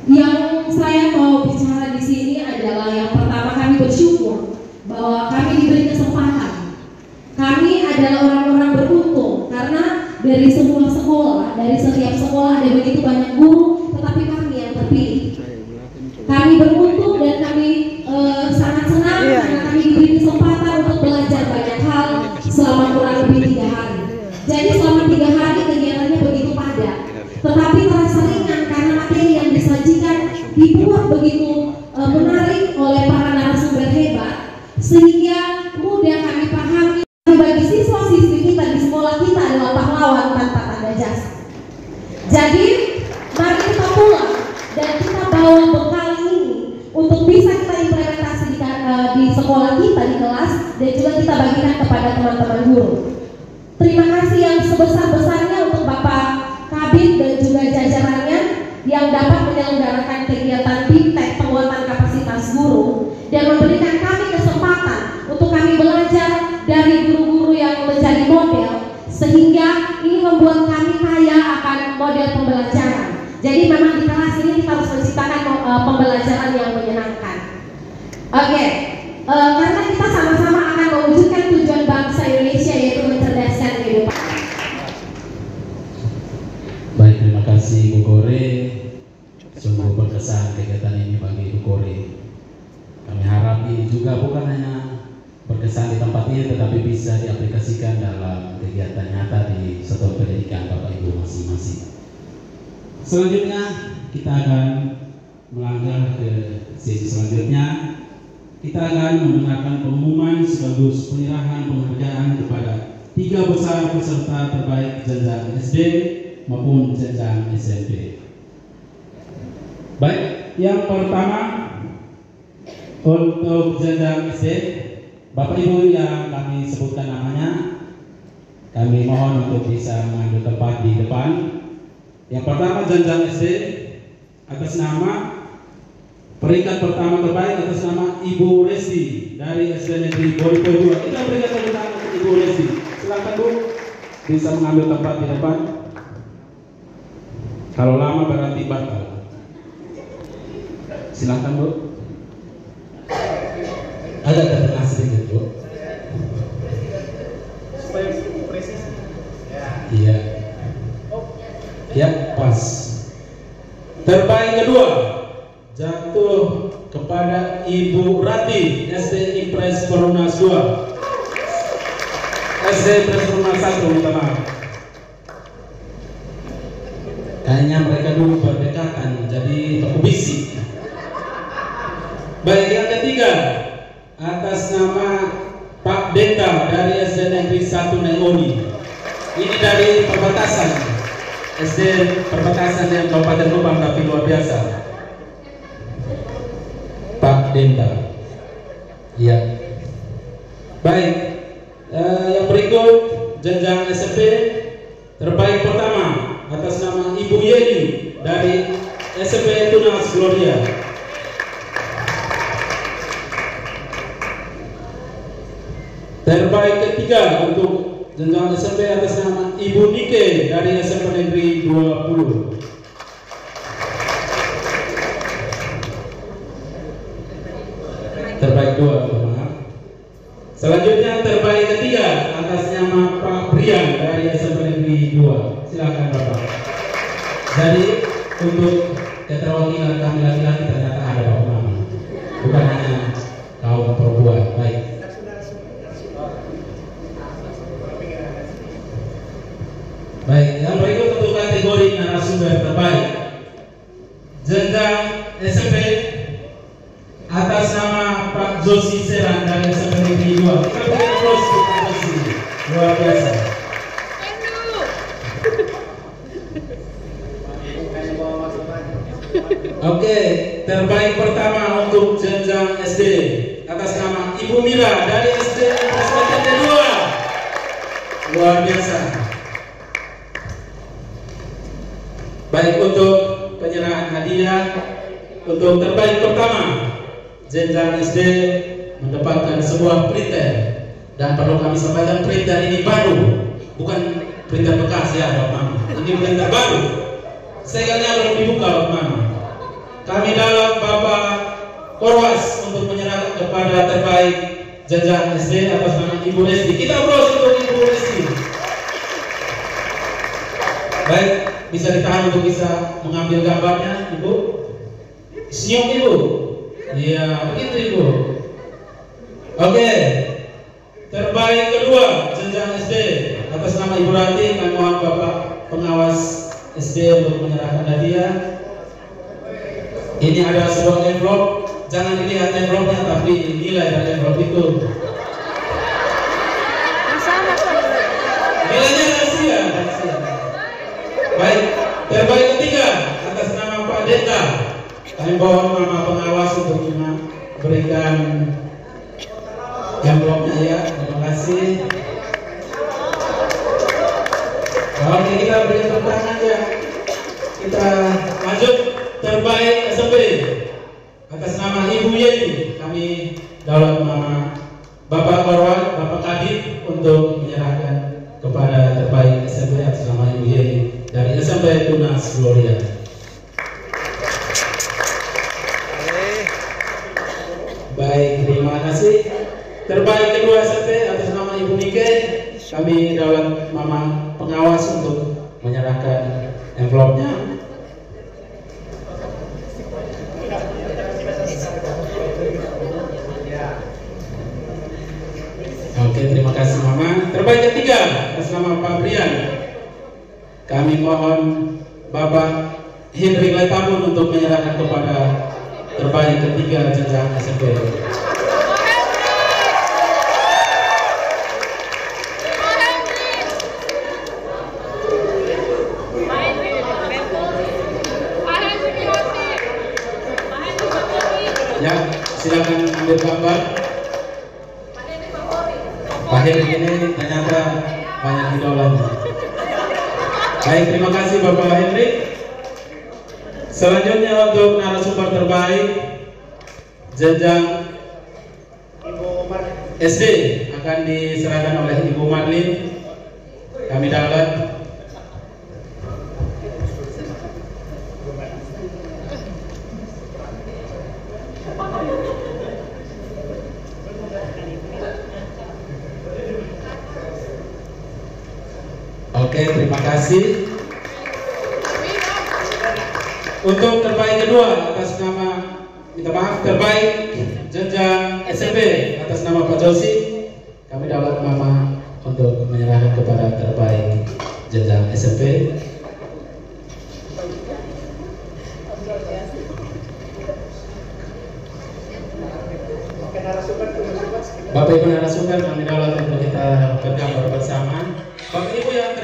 Yang saya mau bicara di sini adalah yang pertama, kami bersyukur bahwa kami diberi kesempatan. Kami adalah orang-orang beruntung karena dari semua sekolah, dari setiap sekolah ada begitu banyak guru, tetapi kami yang terpilih. Kami beruntung dan kami sangat senang karena kami diberi kesempatan untuk belajar banyak hal selama kurang lebih 3 hari. Jadi selama 3 hari kegiatannya begitu padat, tetapi terasa ringan karena materi yang disajikan dibuat begitu menarik oleh para narasumber hebat, sehingga mudah kami pahami. Bagi siswa-siswi kita di sekolah kita adalah pahlawan tanpa tanda jasa. Jadi mari kita pulang dan kita bawa bekal ini untuk bisa kita implementasikan di sekolah kita, di kelas, dan juga kita bagikan kepada teman-teman guru. Terima kasih yang sebesar-besarnya untuk Bapak Kabid dan juga jajarannya yang dapat menyelenggarakan kegiatan BIMTEK penguatan kapasitas guru dan memberikan kami kesempatan untuk kami belajar dari guru-guru yang menjadi model, sehingga ini membuat kami kaya akan model pembelajaran. Jadi memang di kelas ini kita harus menciptakan pembelajaran yang menyenangkan. Oke, karena kita sama-sama akan mewujudkan tujuan bangsa Indonesia, yaitu mencerdaskan kehidupan. Baik, terima kasih Bu Kore. Sungguh berkesan kegiatan ini bagi Bu Kore. Kami harap ini juga bukan hanya berkesan di tempat ini, tetapi bisa diaplikasikan dalam kegiatan nyata di satuan pendidikan Bapak Ibu masing-masing. Selanjutnya kita akan melangkah ke sesi selanjutnya. Kita akan mendengarkan pengumuman sekaligus penyerahan penghargaan kepada 3 besar peserta terbaik jenjang SD maupun jenjang SMP. Baik, yang pertama untuk jenjang SD, Bapak Ibu yang kami sebutkan namanya, kami mohon untuk bisa mengambil tempat di depan. Yang pertama jenjang SD, atas nama peringkat pertama terbaik atas nama Ibu Resti dari SD Negeri Boriko 2. Kita berikan tepuk tangan untuk Ibu Resti. Silakan Bu, bisa mengambil tempat di depan. Kalau lama berarti batal. Silakan Bu. Agak ke tengah sedikit Bu. Supaya presisi. Iya. Ya, pas. Terbaik kedua jatuh kepada Ibu Rati SD Impres Perumnas 2. SD Impres Perumnas 1, minta maaf. Kayaknya mereka dulu berdekatan, jadi aku bisik. Baik, yang ketiga atas nama Pak Denda dari SD Negeri 1 Nengoni. Ini dari perbatasan, SD perbatasan yang Kabupaten Kupang, tapi luar biasa. Pak Denda. Iya. Baik, yang berikut jenjang SMP terbaik pertama atas nama Ibu Yeni dari SMP Tunas Gloria. Terbaik ketiga untuk jenjang SMP atas nama Ibu Nike dari SMP Negeri 20. Terbaik 2, maaf. Selanjutnya terbaik ketiga atas nama Pak Brian dari SMP Negeri 2. Silakan Bapak. Jadi untuk keterwakilan kami laki-laki ternyata ada Bapak Mama, bukan hanya kaum perempuan. Baik. Baik, yang berikut untuk kategori narasumber terbaik jenjang SMP atas nama Pak Josi Serang dari SMP Negeri 2. Kita berikan aplaus untuk Pak Josi, luar biasa. Oke, terbaik pertama untuk jenjang SD atas nama Ibu Mira dari SD SPTT 2. Luar biasa. Baik, untuk penyerahan hadiah untuk terbaik pertama jenjang SD mendapatkan sebuah printer, dan perlu kami sampaikan printer ini baru, bukan printer bekas ya Bapak Mama. Ini printer baru, segalanya belum dibuka Bapak Mama. Kami dalam Bapak Korwas untuk menyerahkan kepada terbaik jenjang SD atas nama Ibu Resti. Kita aplaus untuk Ibu Resti. Baik, bisa ditahan untuk bisa mengambil gambarnya, Ibu. Senyum Ibu. Iya, begitu Ibu. Oke. Terbaik kedua jenjang SD atas nama Ibu Rati. Kami mohon Bapak pengawas SD untuk menyerahkan hadiah. Ini ada sebuah envelope. Jangan dilihat envelope-nya, tapi nilai dari envelope itu. Nilainya rahasia. Baik, terbaik ketiga atas nama Pak Deta. Kami mohon Mama pengawas untuk berikan envelope-nya ya. Terima kasih. Oke, kita berikan tepuk tangan ya. Kita lanjut. Terbaik SMP atas nama Ibu Yeni. Kami daulat Mama Bapak Korwan, Bapak Kadip untuk menyerahkan kepada terbaik SMP atas nama Ibu Yeni dari SMP Tunas Gloria. Baik, terima kasih. Terbaik kedua SMP atas nama Ibu Nike. Kami daulat Mama pengawas untuk menyerahkan envelope-nya. Oke, terima kasih Mama. Terbaik ketiga atas nama Pak Brian. Kami mohon Bapak Hendrik Letabun untuk menyerahkan kepada terbaik ketiga jenjang SMP. Ya, silakan ambil gambar. Pak Hendrik ini ternyata banyak idolanya. Baik, terima kasih Bapak Hendrik. Selanjutnya untuk narasumber terbaik jenjang SD akan diserahkan oleh Ibu Marlin. Kami daulat. Oke, terima kasih. Untuk terbaik kedua atas nama, minta maaf, terbaik jenjang SMP atas nama Pak Josi, kami daulat Mama untuk menyerahkan kepada terbaik jenjang SMP. Bapak Ibu narasumber, kami daulat untuk kita bergambar bersama. Bapak Ibu yang